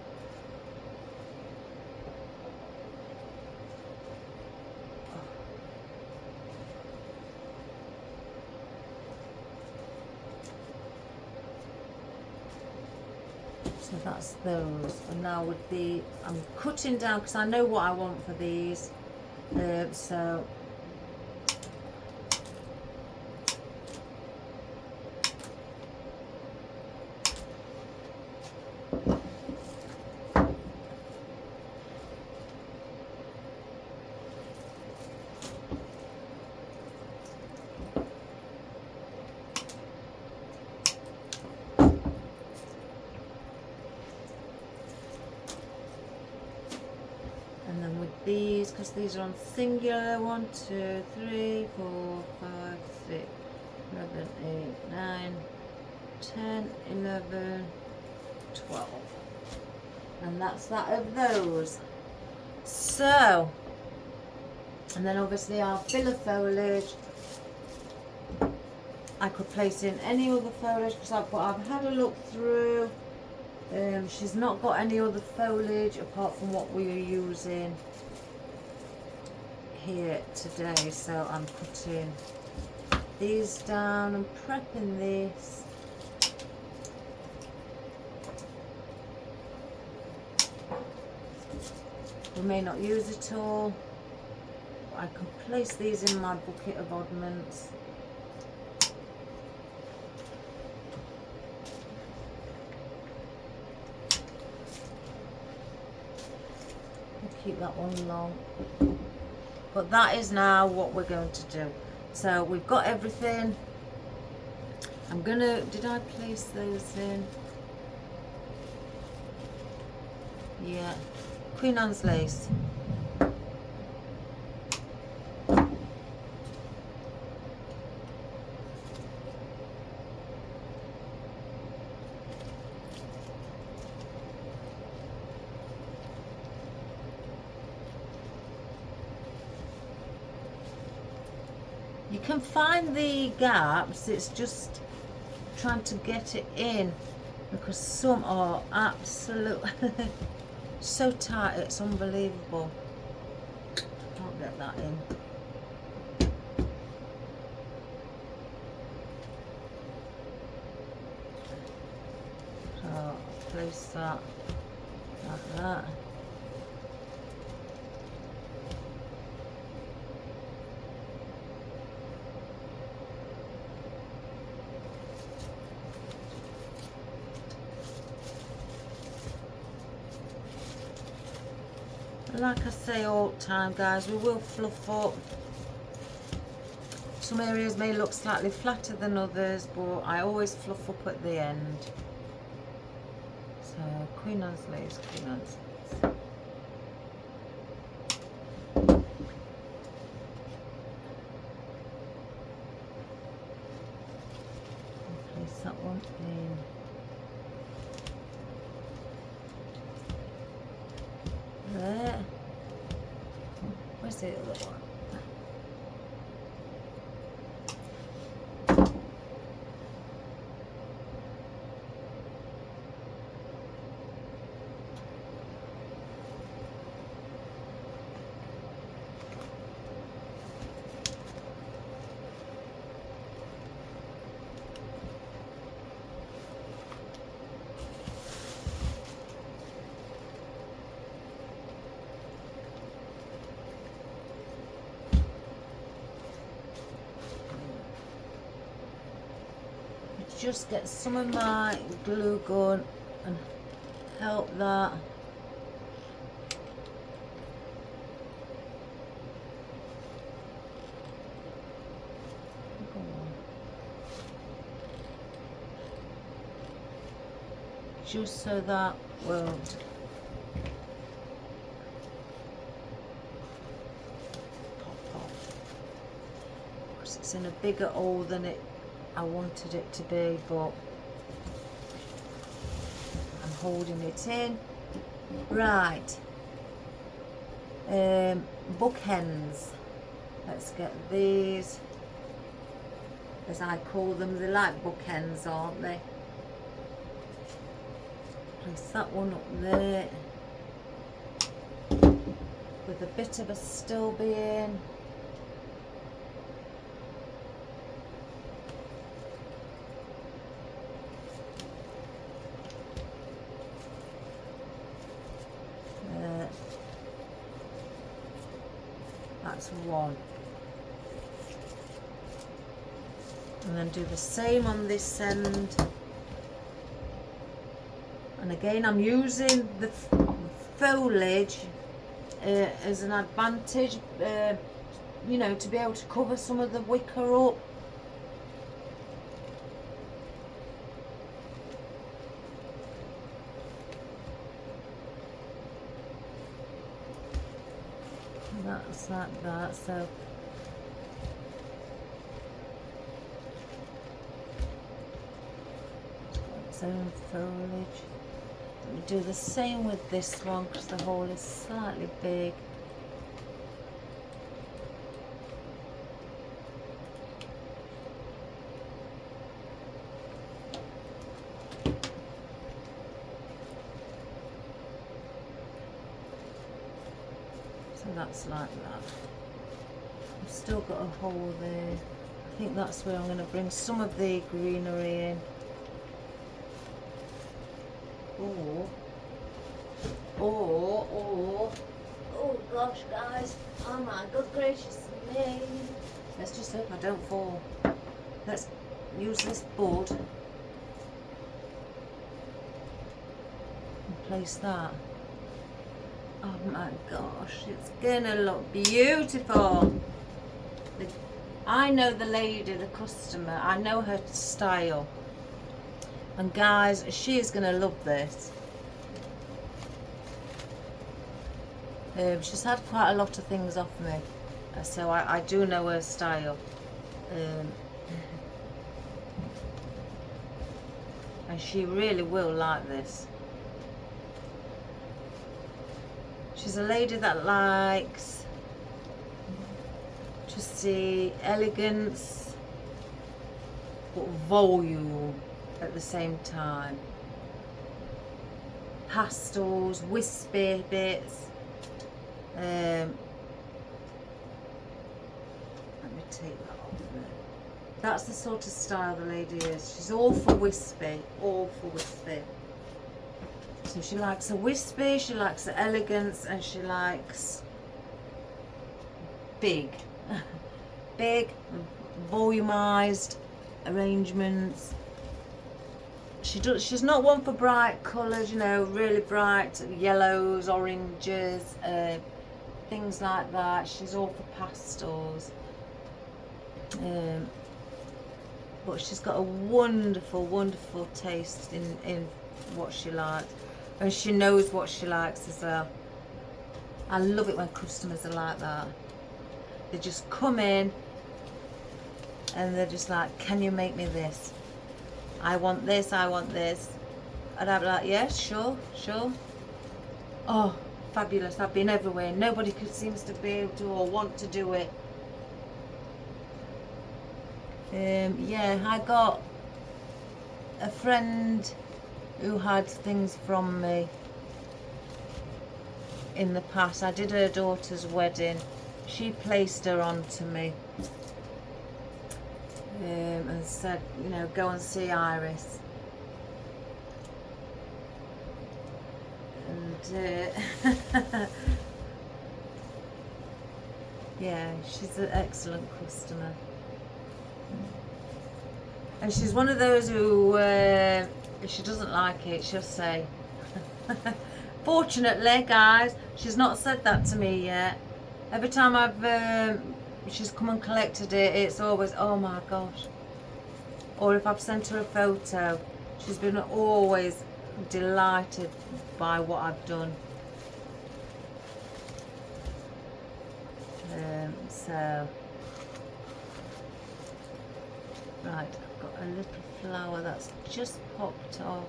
So that's those, and now with the, I'm cutting down because I know what I want for these, so these, because these are on singular, 1, 2, 3, 4, 5, 6, 11, 8, 9, 10, 11, 12, and that's that of those. So, and then obviously our filler foliage, I could place in any other foliage because I've had a look through. She's not got any other foliage apart from what we are using here today, so I'm putting these down and prepping this. We may not use it all, but I can place these in my bucket of oddments. Keep that one long, but that is now what we're going to do. So we've got everything. I'm gonna, did I place those in? Yeah, Queen Anne's lace. You can find the gaps, it's just trying to get it in, because some are absolutely so tight, it's unbelievable. Can't get that in. So I'll place that like that. Like I say all the time, guys, we will fluff up. Some areas may look slightly flatter than others, but I always fluff up at the end. So Queen Anne's lace, Queen Anne's lace. Place that one in. There. Where's the other one? Just get some of my glue gun and help that. Just so that won't pop off, because it's in a bigger hole than I wanted it to be, but I'm holding it in. Right, bookends. Let's get these, as I call them. They're like bookends, aren't they? Place that one up there with a bit of a stillby in. That's one. And then do the same on this end. And again, I'm using the foliage as an advantage, you know, to be able to cover some of the wicker up. That's like that, so its own foliage. Let me do the same with this one because the hole is slightly big. So that's like that. I've still got a hole there. I think that's where I'm going to bring some of the greenery in. Oh gosh, guys. Oh my good gracious me. Let's just hope I don't fall. Let's use this board and place that. Oh my gosh, it's gonna look beautiful. I know the lady, the customer, I know her style. And guys, she is gonna love this. She's had quite a lot of things off me, so I do know her style. And she really will like this. She's a lady that likes to see elegance but volume at the same time. Pastels, wispy bits. Let me take that off there. That's the sort of style the lady is. She's all for wispy, all for wispy. So she likes a wispy, she likes the elegance, and she likes big, big, volumized arrangements. She's not one for bright colours, you know, really bright yellows, oranges, things like that. She's all for pastels. But she's got a wonderful, wonderful taste in what she likes. And she knows what she likes as well. I love it when customers are like that. They just come in and they're just like, can you make me this? I want this, I want this. And I'd be like, yes, sure, sure. Oh, fabulous. I've been everywhere. Nobody seems to be able to or want to do it. Yeah, I got a friend who had things from me in the past. I did her daughter's wedding. She placed her on to me and said, you know, go and see Iris. And yeah, she's an excellent customer. And she's one of those who, if she doesn't like it, she'll say. Fortunately, guys, she's not said that to me yet. Every time she's come and collected it, it's always, oh my gosh. Or if I've sent her a photo, she's been always delighted by what I've done. So, right, I've got a little flower that's just popped off.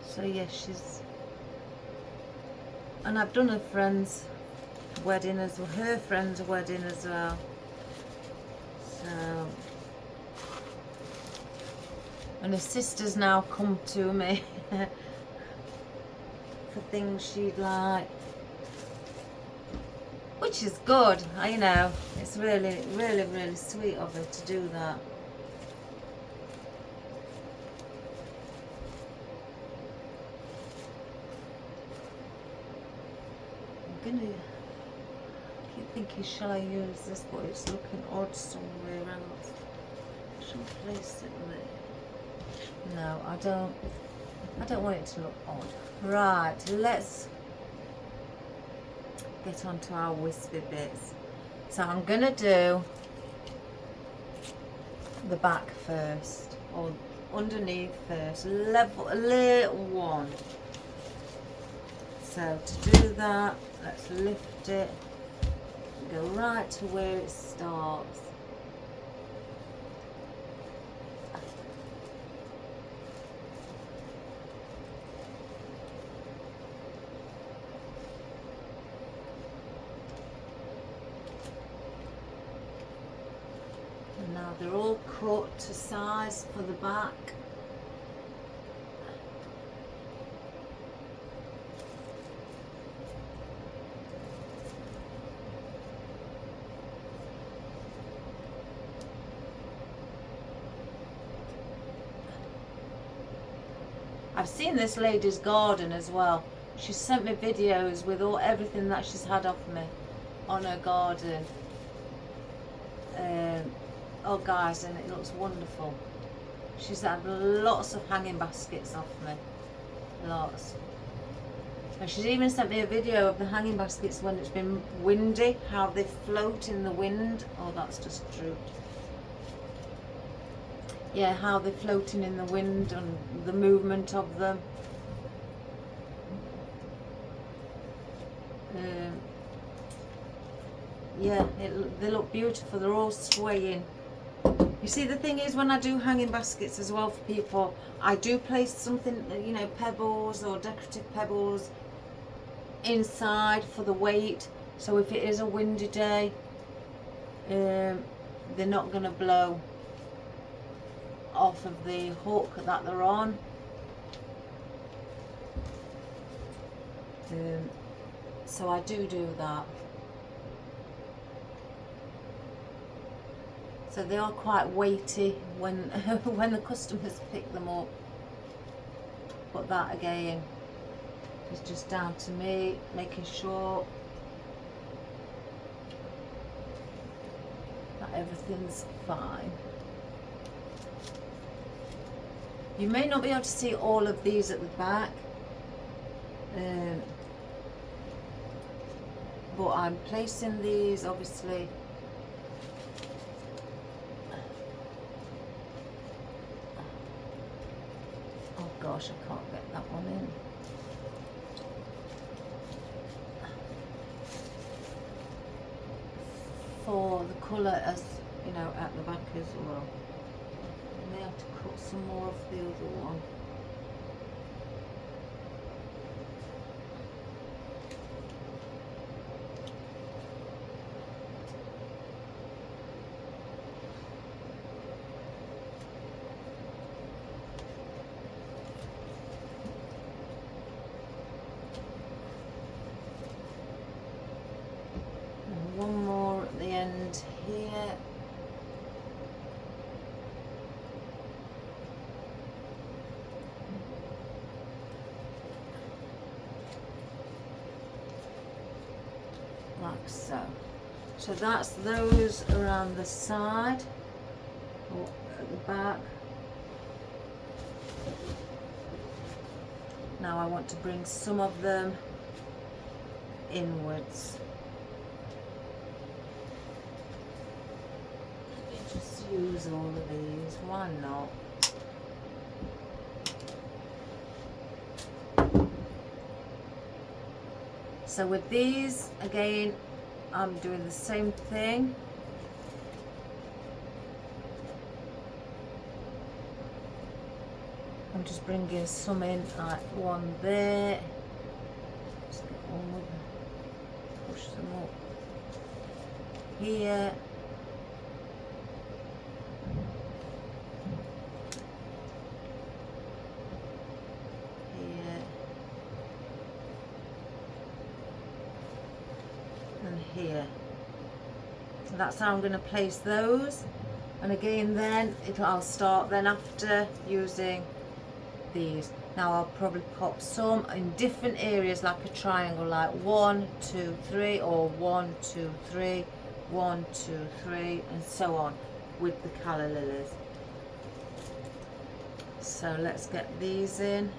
So yes, she's, and I've done her friend's wedding as well, her friend's wedding as well. So, and her sister's now come to me for things she'd like, which is good. You know, it's really, really, really sweet of her to do that. I keep thinking, shall I use this, but it's looking odd somewhere else. Shall I place it there? No, I don't want it to look odd. Right, let's get onto our wispy bits. So I'm gonna do the back first, or underneath first, layer one. So to do that, let's lift it, go right to where it starts. Now they're all cut to size for the back. I've seen this lady's garden as well. She sent me videos with everything that she's had off me on her garden. Oh guys, and it looks wonderful. She's had lots of hanging baskets off me. Lots. And she's even sent me a video of the hanging baskets when it's been windy, how they float in the wind. Oh, that's just drooped. Yeah, how they're floating in the wind and the movement of them. Yeah, they look beautiful. They're all swaying. You see, the thing is, when I do hanging baskets as well for people, I do place something, you know, pebbles or decorative pebbles inside for the weight. So if it is a windy day, they're not going to blow off of the hook that they're on. So I do that. So they are quite weighty when when the customers pick them up. But that again is just down to me making sure that everything's fine. You may not be able to see all of these at the back, but I'm placing these obviously gosh, I can't get that one in. For the colour, as you know, at the back as well. I may have to cut some more of the other one. One more at the end here. Like so. So that's those around the side or at the back. Now I want to bring some of them inwards. Use all of these, why not? So with these, again, I'm doing the same thing. I'm just bringing some in, like one there. Just get on with them. Push them up here. Here. So that's how I'm going to place those, and again then I'll start then after using these. Now I'll probably pop some in different areas like a triangle, like 1 2 3 or 1 2 3 1 2 3 and so on with the calla lilies. So let's get these in.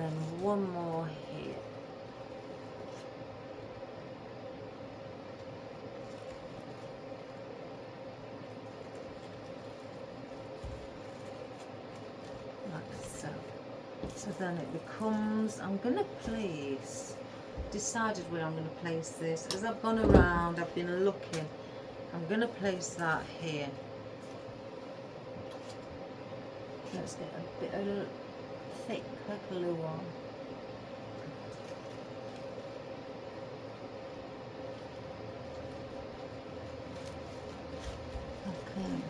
then one more here. Like so. So then it becomes, I'm going to place, decided where I'm going to place this. As I've gone around, I've been looking. I'm going to place that here. Let's get a bit of thick glue on. Okay.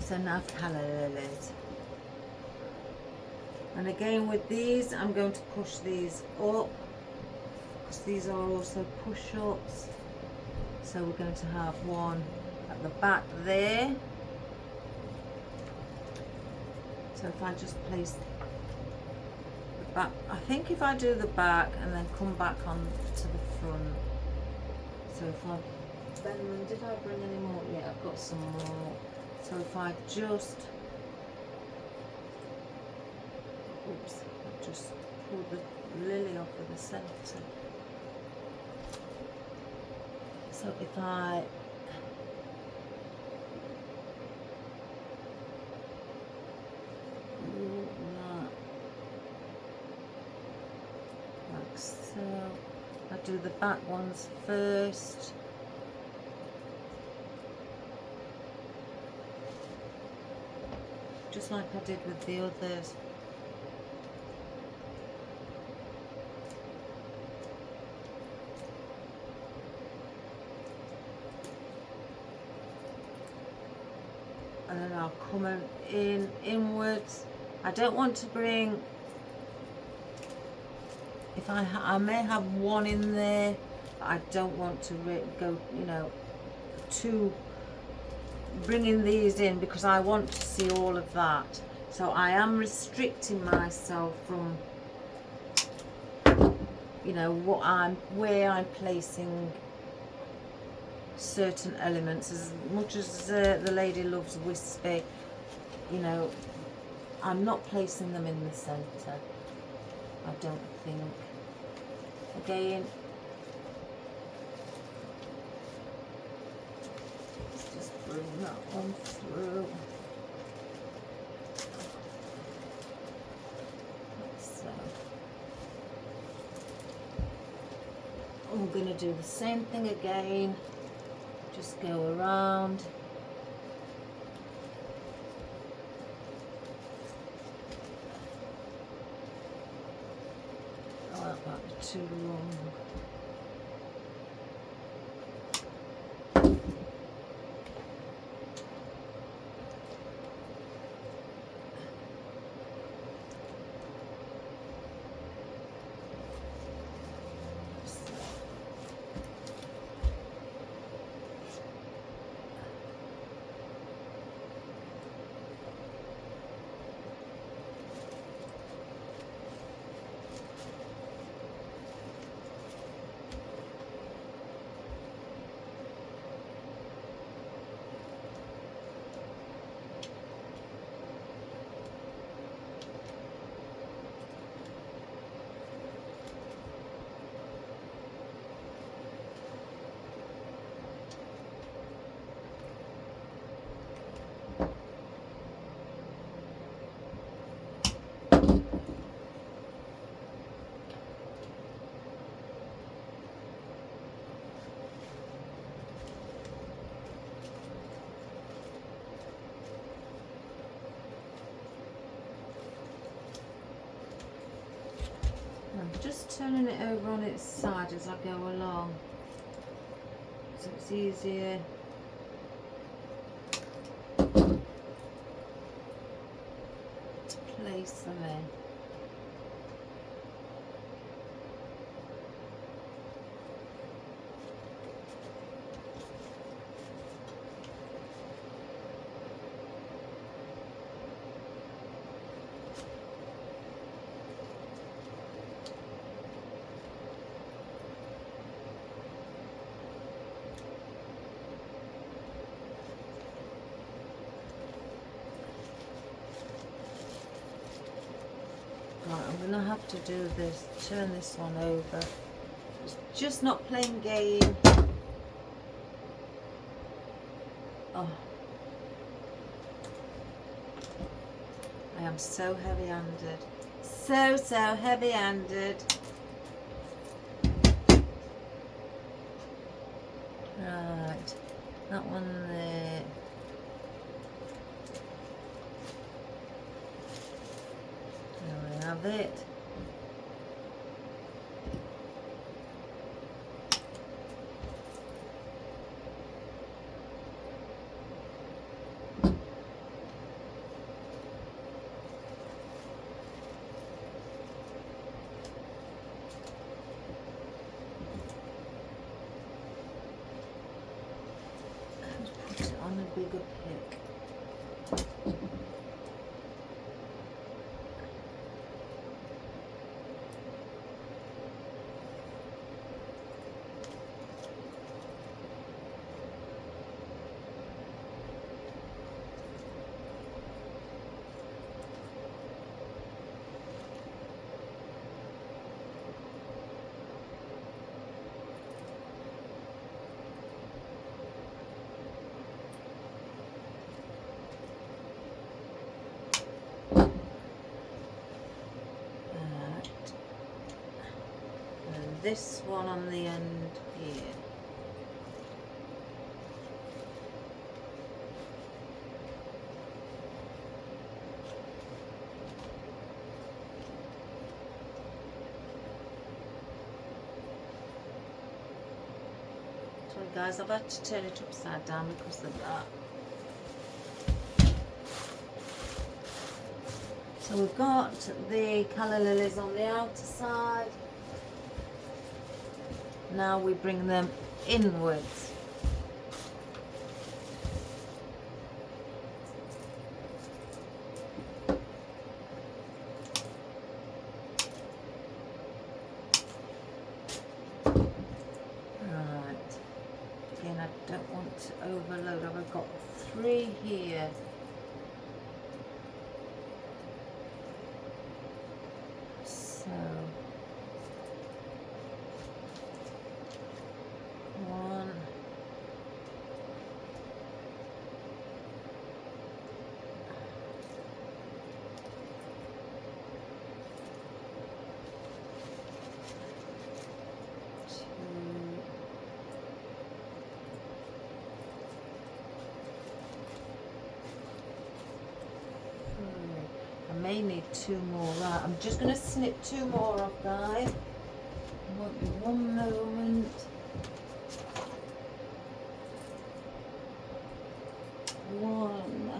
So now calla lilies. And again with these, I'm going to push these up because these are also push-ups. So we're going to have one at the back there. So if I just place the back, I think if I do the back and then come back on to the front. So if I bend them, did I bring any more? Yeah, I've got some more. So if I just, oops, I just pulled the lily off of the centre. So if I move that like so, I do the back ones first. Just like I did with the others. And then I'll come in inwards. I don't want to bring, if I may have one in there, but I don't want to go, you know, too bringing these in because I want to see all of that. So I am restricting myself from, you know, where I'm placing certain elements. As much as the lady loves wispy, you know, I'm not placing them in the centre, I don't think. Again, bring that one through. So I'm going to do the same thing again, just go around. Oh, that might be too long. I'm just turning it over on its side as I go along, so it's easier to place them in. I'm gonna have to do this, turn this one over. It's just not playing game. Oh, I am so heavy-handed. So heavy-handed. Right, that one there. There we have it. Let's put it on a bigger pick. This one on the end here. Sorry guys, I've had to turn it upside down because of that. So we've got the calla lilies on the outer side. Now we bring them inwards. Right. Again, I don't want to overload. I've got 3 here. So I may need 2 more. Right, I'm just going to snip 2 more off, guys. Won't be one moment. 1,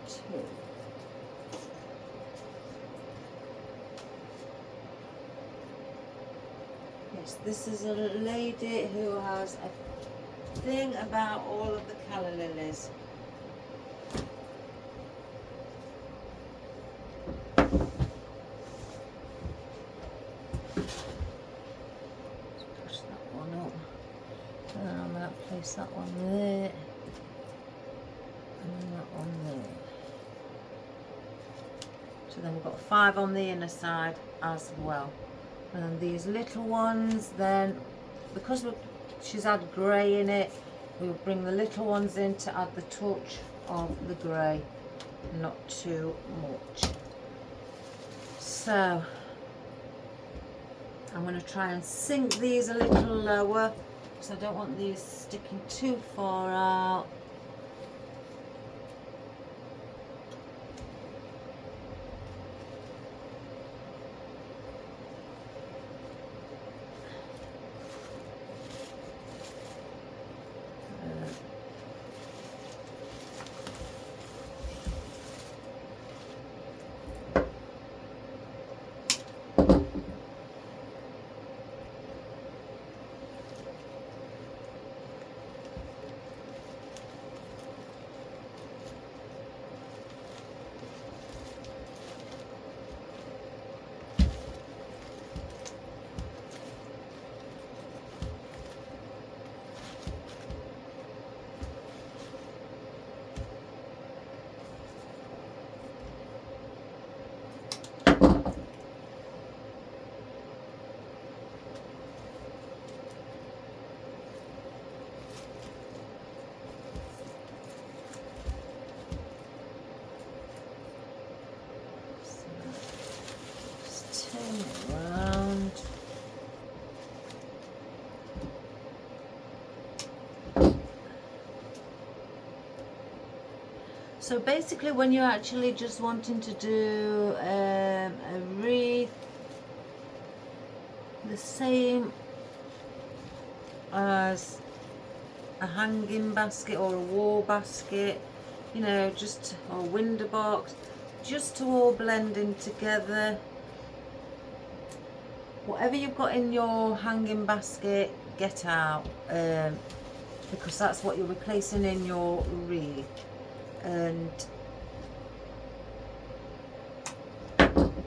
2. Yes, this is a lady who has a thing about all of the calla lilies. Place that one there and that one there. So then we've got 5 on the inner side as well. And then these little ones, then because she's had grey in it, we'll bring the little ones in to add the touch of the grey, not too much. So I'm going to try and sink these a little lower, because I don't want these sticking too far out. So basically when you're actually just wanting to do a wreath, the same as a hanging basket or a wall basket, you know, just, or a window box, just to all blend in together. Whatever you've got in your hanging basket, get out, because that's what you're replacing in your wreath. And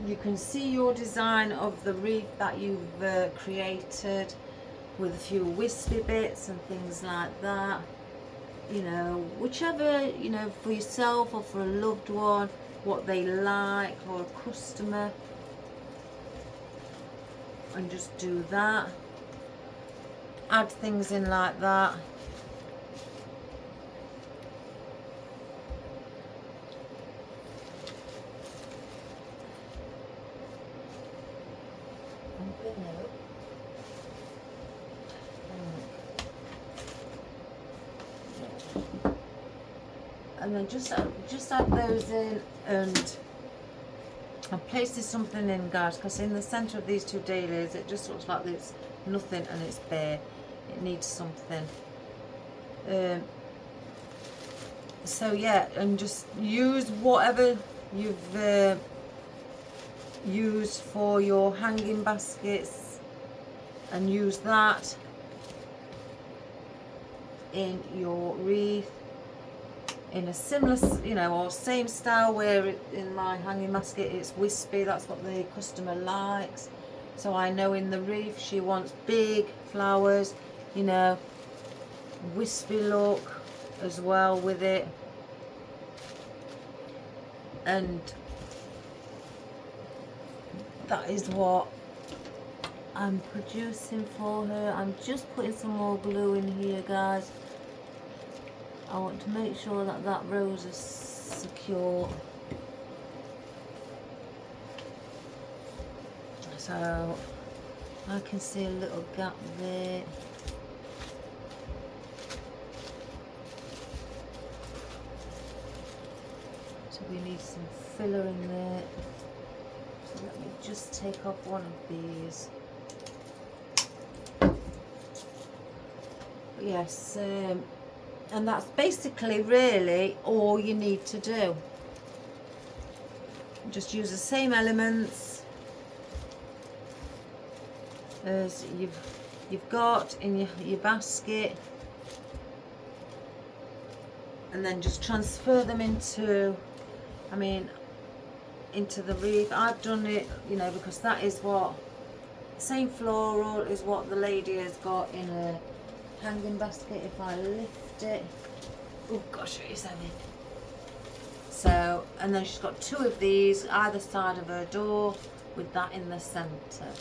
you can see your design of the wreath that you've created, with a few wispy bits and things like that, you know, whichever, you know, for yourself or for a loved one, what they like, or a customer, and just do that, add things in like that. And then just add those in, and I'm placing something in, guys, because in the centre of these two dahlias it just looks like there's nothing and it's bare. It needs something. So yeah, and just use whatever you've used for your hanging baskets, and use that in your wreath in a similar, you know, or same style, where in my hanging basket it's wispy, that's what the customer likes. So I know in the wreath she wants big flowers, you know, wispy look as well with it. And that is what I'm producing for her. I'm just putting some more glue in here, guys. I want to make sure that that rose is secure. So I can see a little gap there. So we need some filler in there. So let me just take off one of these. Yes, and that's basically really all you need to do. Just use the same elements as you've got in your basket, and then just transfer them into, I mean, into the wreath. I've done it, you know, because that is what, same floral is what the lady has got in a hanging basket. If I lift it, oh gosh, it is heavy. So, and then she's got two of these either side of her door with that in the centre.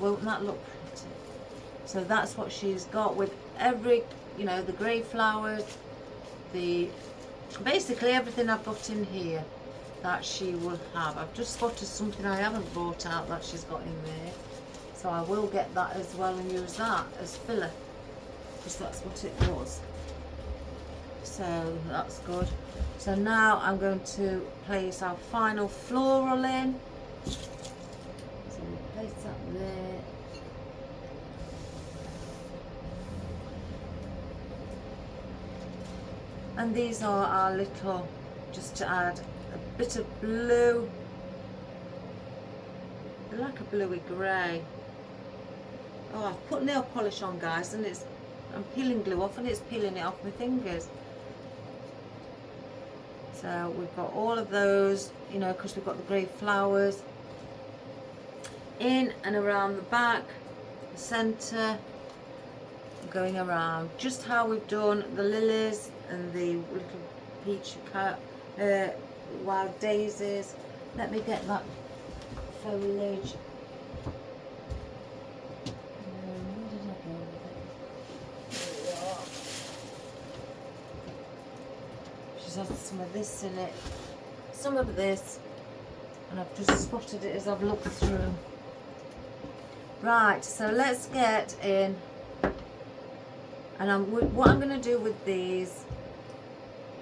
Won't that look pretty? So that's what she's got with every, you know, the grey flowers, the, basically everything I've got in here that she will have. I've just spotted something I haven't brought out that she's got in there, so I will get that as well and use that as filler, because that's what it was. So that's good. So now I'm going to place our final floral in. So we'll place that there. And these are our little, just to add a bit of blue. They're like a bluey grey. Oh, I've put nail polish on, guys, and it's, I'm peeling glue off and it's peeling it off my fingers. So we've got all of those, you know, because we've got the grey flowers in and around the back, the centre, going around, just how we've done the lilies and the little peach wild daisies. Let me get that foliage. Where did I go with it? There we are. She's had some of this in it, some of this, and I've just spotted it as I've looked through. Right, so let's get in, and what I'm going to do with these,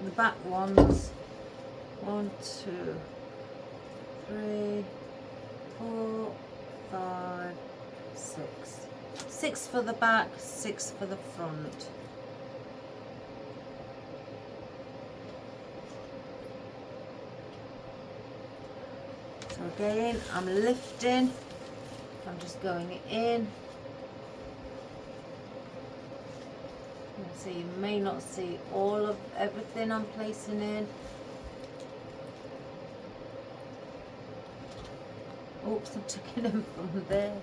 the back ones, 1, 2, 3, 4, 5, 6. 6 for the back, 6 for the front. So again, I'm lifting, I'm just going in. So you may not see all of everything I'm placing in. Oops, I'm taking them from there.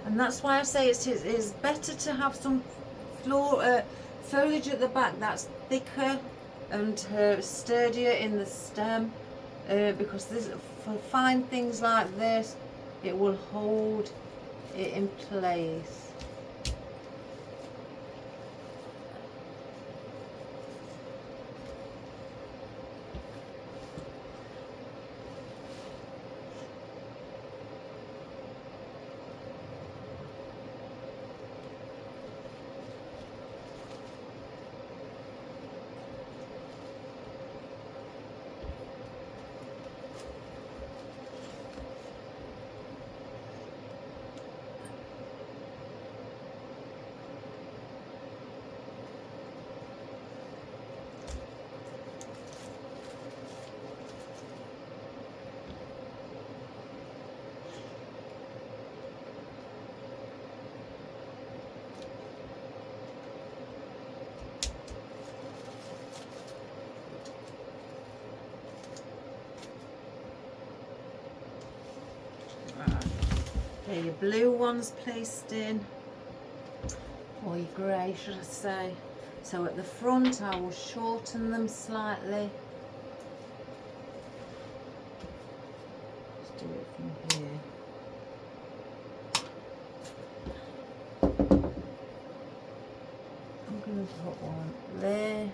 And that's why I say it's better to have some foliage at the back that's thicker and sturdier in the stem, because for fine things like this, it will hold it in place. There, your blue one's placed in, or your grey should I say. So at the front I will shorten them slightly. Just do it from here. I'm going to put one there.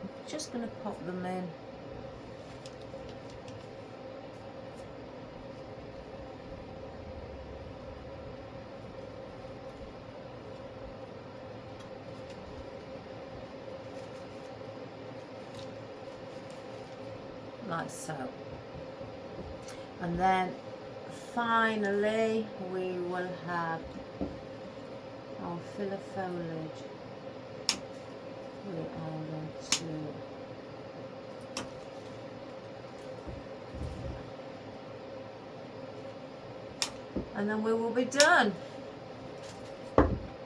I'm just going to pop them in. Like so. And then finally we will have our filler foliage. We are going to and then we will be done.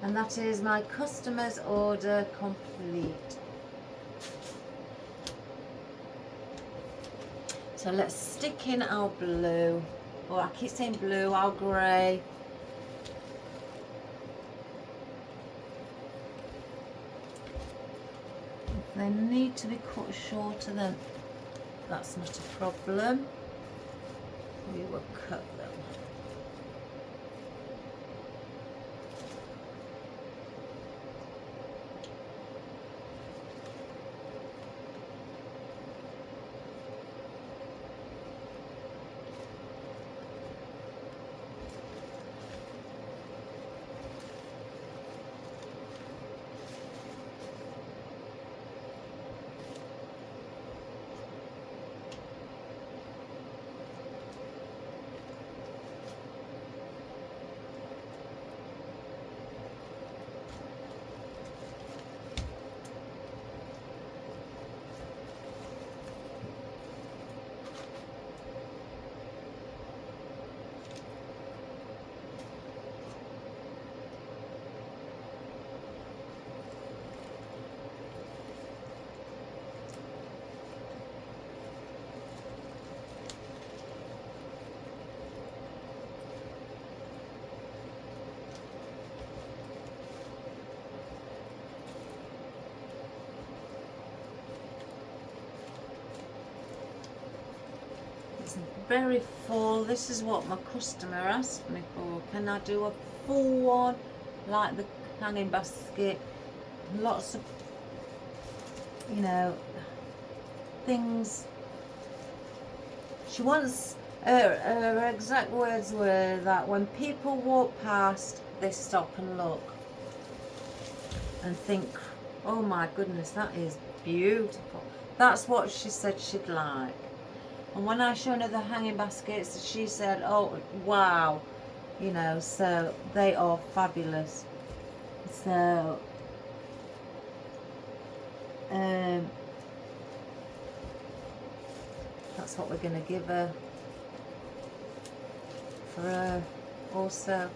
And that is my customer's order complete. So let's stick in our blue, or I keep saying blue, our grey. If they need to be cut shorter, then that's not a problem. We will cut them. very full. This is what my customer asked me for. Can I do a full one like the hanging basket? Lots of, you know, things. She wants, her exact words were that when people walk past, they stop and look and think, oh my goodness, that is beautiful. That's what she said she'd like. And when I showed her the hanging baskets, she said, oh wow, you know, so they are fabulous. So that's what we're going to give her for her also.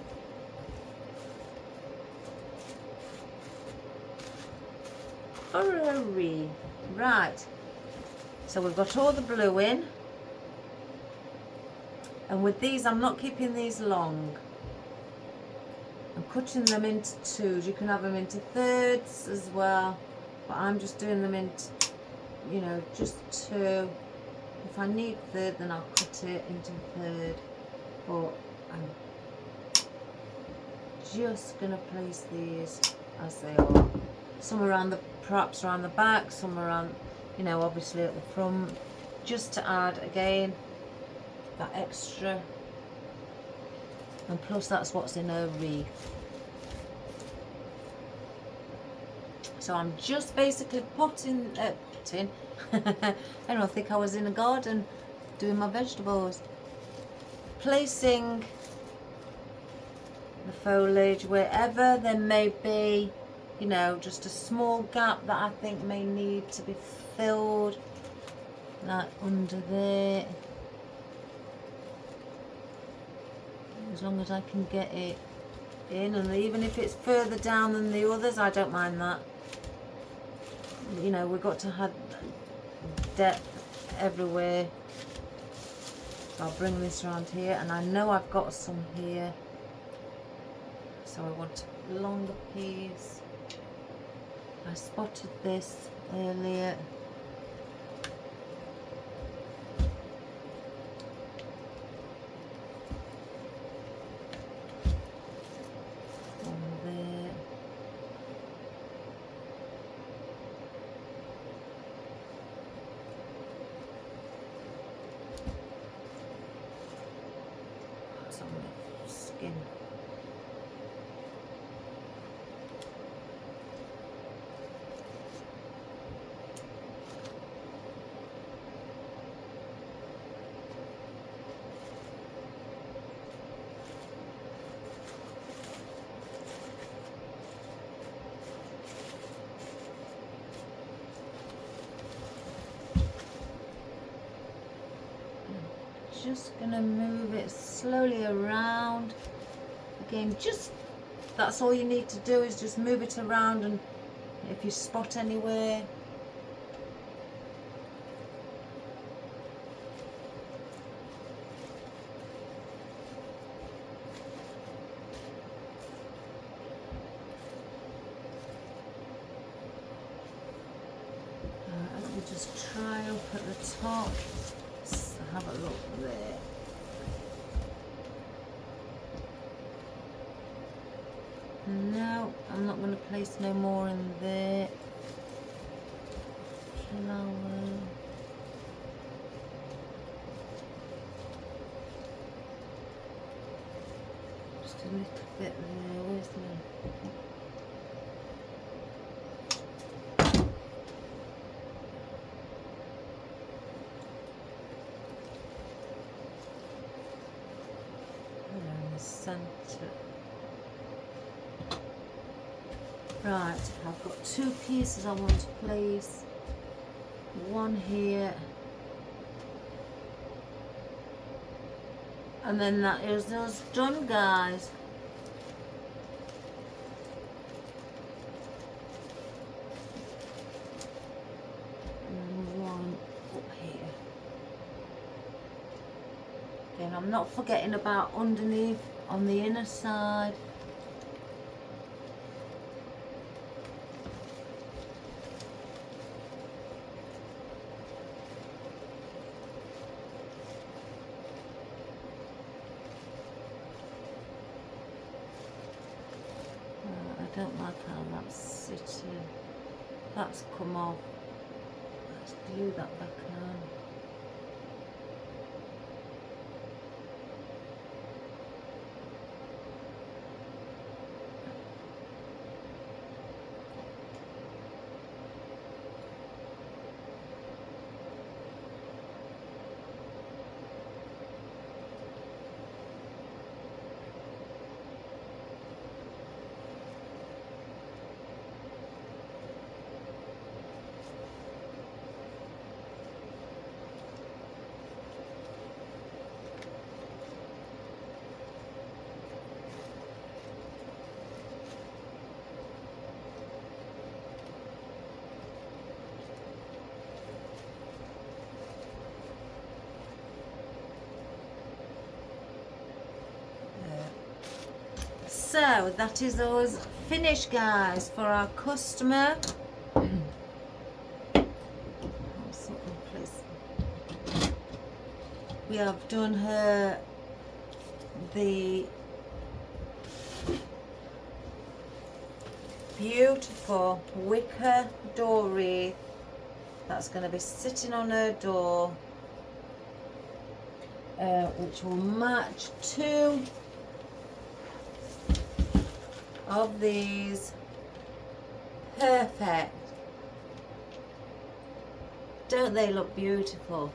For a wreath. Right, so we've got all the blue in, and with these I'm not keeping these long. I'm cutting them into twos. You can have them into thirds as well, but I'm just doing them into, you know, just two. If I need third, then I'll cut it into third, but I'm just gonna place these as they are. Some around the, perhaps around the back, some around, you know, obviously at the front, just to add again that extra. And plus that's what's in her wreath. So I'm just basically potting. I don't think I was in a garden doing my vegetables. Placing the foliage wherever there may be, you know, just a small gap that I think may need to be filled, like under there. As long as I can get it in, and even if it's further down than the others, I don't mind that. You know, we've got to have depth everywhere. So I'll bring this around here, and I know I've got some here, so I want a longer piece. I spotted this earlier. Skin. Just gonna move it slowly around again. Just, that's all you need to do, is just move it around, and if you spot anywhere, let me just try up at the top. Let's have a look there. No, I'm not going to place no more in there. Flower. Just a little bit there. Where's the... Center. Right, I've got two pieces I want to place. One here, and then that is us done, guys. And one up here. Again, I'm not forgetting about underneath on the inner side. Don't like how that's sitting. That's come off. Let's glue that back on. So that is us finished, guys, for our customer. We have done her the beautiful wicker door wreath that's going to be sitting on her door, which will match two of these. Perfect. Don't they look beautiful?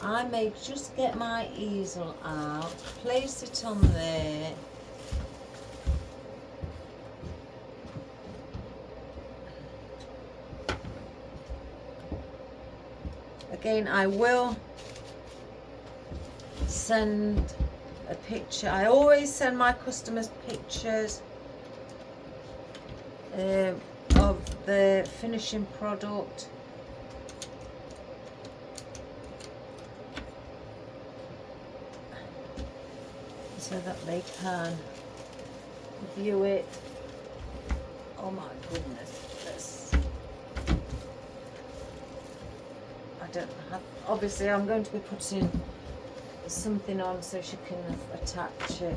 I may just get my easel out, place it on there. Again, I will send a picture. I always send my customers pictures of the finishing product. So that they can view it. Oh my goodness, this. I don't have, obviously I'm going to be putting something on so she can attach it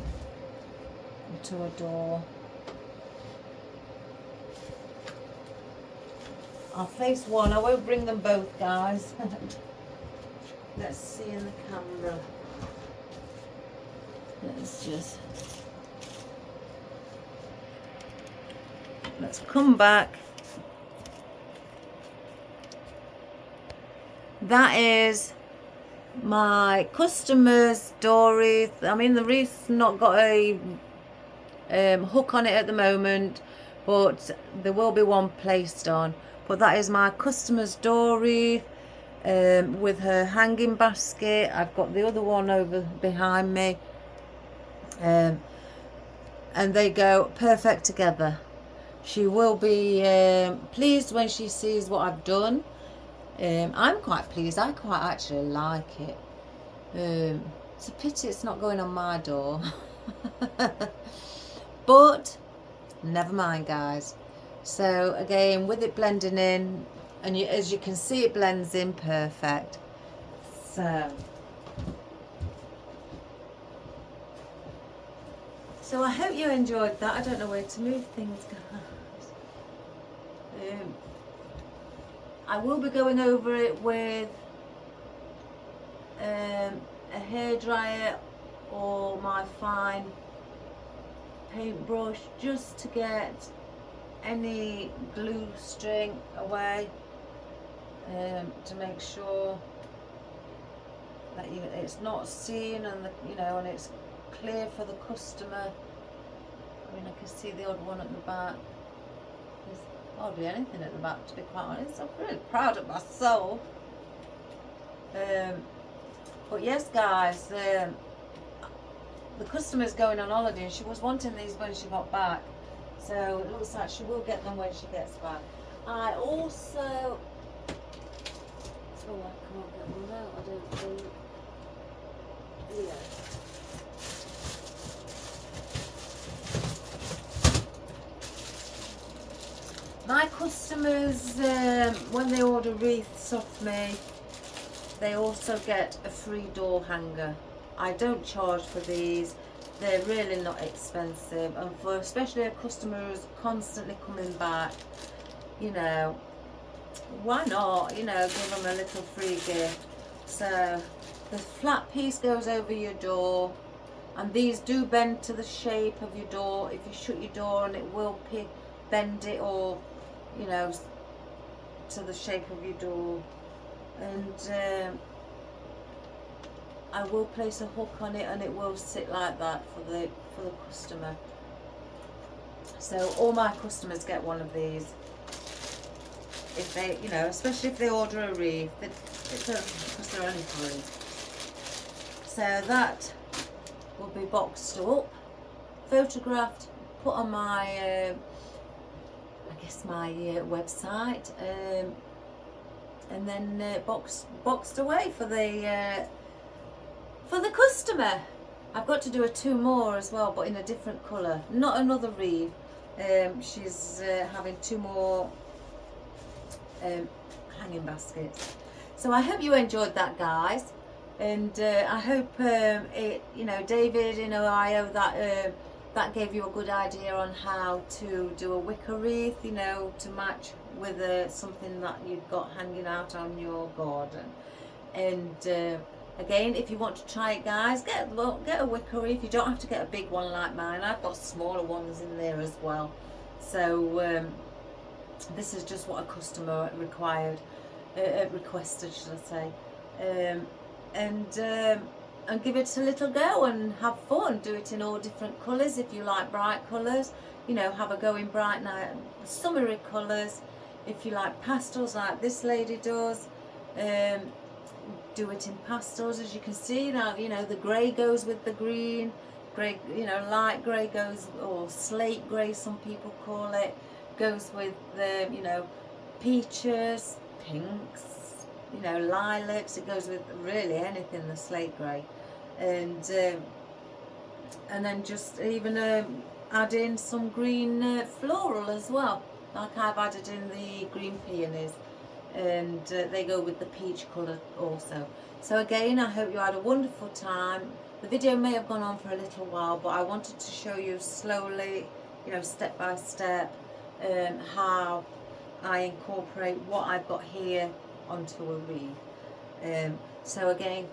to a door. I'll place one, I won't bring them both, guys. Let's see in the camera. Let's come back. That is my customer's door wreath. I mean, the wreath's not got a hook on it at the moment, but there will be one placed on. But that is my customer's door wreath with her hanging basket. I've got the other one over behind me. And they go perfect together. She will be pleased when she sees what I've done. I'm quite pleased. I quite actually like it. It's a pity it's not going on my door. But never mind, guys. So again, with it blending in, and as you can see, it blends in perfect. So I hope you enjoyed that. I don't know where to move things, guys. I will be going over it with a hairdryer or my fine paintbrush, just to get any glue string away, to make sure that it's not seen, and and it's clear for the customer. I mean, I can see the odd one at the back. There's hardly anything at the back, to be quite honest. I'm really proud of myself. But yes, guys, the customer's going on holiday, and she was wanting these when she got back. So it looks like she will get them when she gets back. I also... Oh, I can't get one out, I don't think. Yeah. My customers, when they order wreaths off me, they also get a free door hanger. I don't charge for these. They're really not expensive, and for especially a customer who's constantly coming back, you know, why not, you know, give them a little free gift. So the flat piece goes over your door, and these do bend to the shape of your door. If you shut your door, and it will bend it, or you know, to the shape of your door. And I will place a hook on it, and it will sit like that for the customer. So all my customers get one of these. If they, you know, especially if they order a wreath, it's because they're only free. So that will be boxed up, photographed, put on my, I guess my website, and then boxed away for the customer. I've got to do 2 more as well, but in a different colour, not another wreath. She's having 2 more hanging baskets. So I hope you enjoyed that, guys, and I hope it, you know, David in Ohio, that gave you a good idea on how to do a wicker wreath, you know, to match with something that you've got hanging out on your garden. And again, if you want to try it, guys, get a wicker wreath. You don't have to get a big one like mine. I've got smaller ones in there as well. So this is just what a customer requested, should I say, and give it a little go and have fun. Do it in all different colours if you like bright colours. You know, have a go in bright night summery colours. If you like pastels like this lady does, do it in pastels. As you can see now, you know, the grey goes with the green. Grey, you know, light grey goes, or slate grey some people call it, goes with the, you know, peaches, pinks, you know, lilacs. It goes with really anything, the slate grey. And then just even add in some green floral as well, like I've added in the green peonies, and they go with the peach colour also. So again, I hope you had a wonderful time. The video may have gone on for a little while, but I wanted to show you slowly, you know, step by step, how I incorporate what I've got here onto a wreath. So again,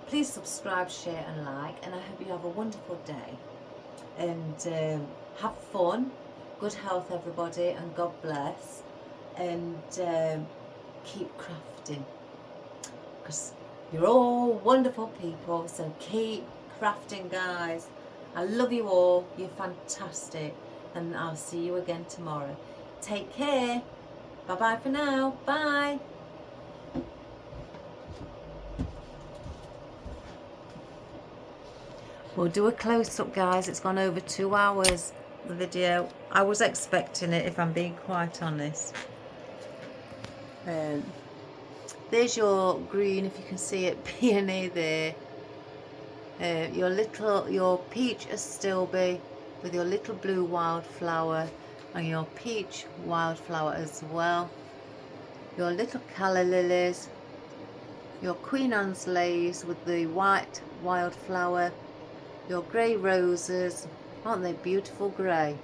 please subscribe, share and like, and I hope you have a wonderful day, and have fun, good health everybody, and God bless, and keep crafting, because you're all wonderful people. So keep crafting, guys. I love you all. You're fantastic, and I'll see you again tomorrow. Take care. Bye bye for now. Bye. We'll do a close-up, guys. It's gone over 2 hours, the video. I was expecting it, if I'm being quite honest. There's your green, if you can see it, peony there. Your peach astilbe with your little blue wildflower, and your peach wildflower as well. Your little calla lilies, your Queen Anne's lace with the white wildflower, your grey roses. Aren't they beautiful grey?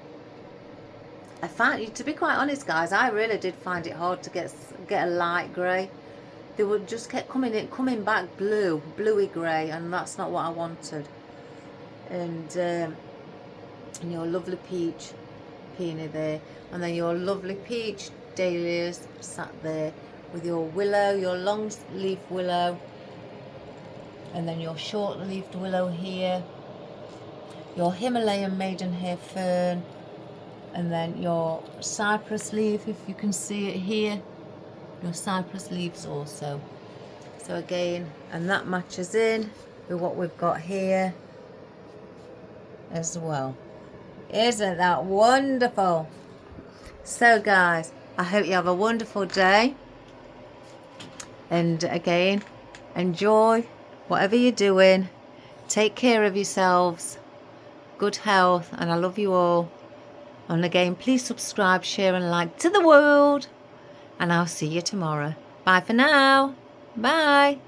I find, to be quite honest, guys, I really did find it hard to get a light grey. They would just kept coming back bluey grey, and that's not what I wanted. And your lovely peach peony there, and then your lovely peach dahlias sat there with your willow, your long leaf willow, and then your short leafed willow here, your Himalayan maidenhair fern, and then your cypress leaf, if you can see it here, your cypress leaves also. So again, and that matches in with what we've got here as well. Isn't that wonderful? So guys, I hope you have a wonderful day, and again, enjoy whatever you're doing. Take care of yourselves, good health, and I love you all. And again, please subscribe, share and like to the world, and I'll see you tomorrow. Bye for now. Bye.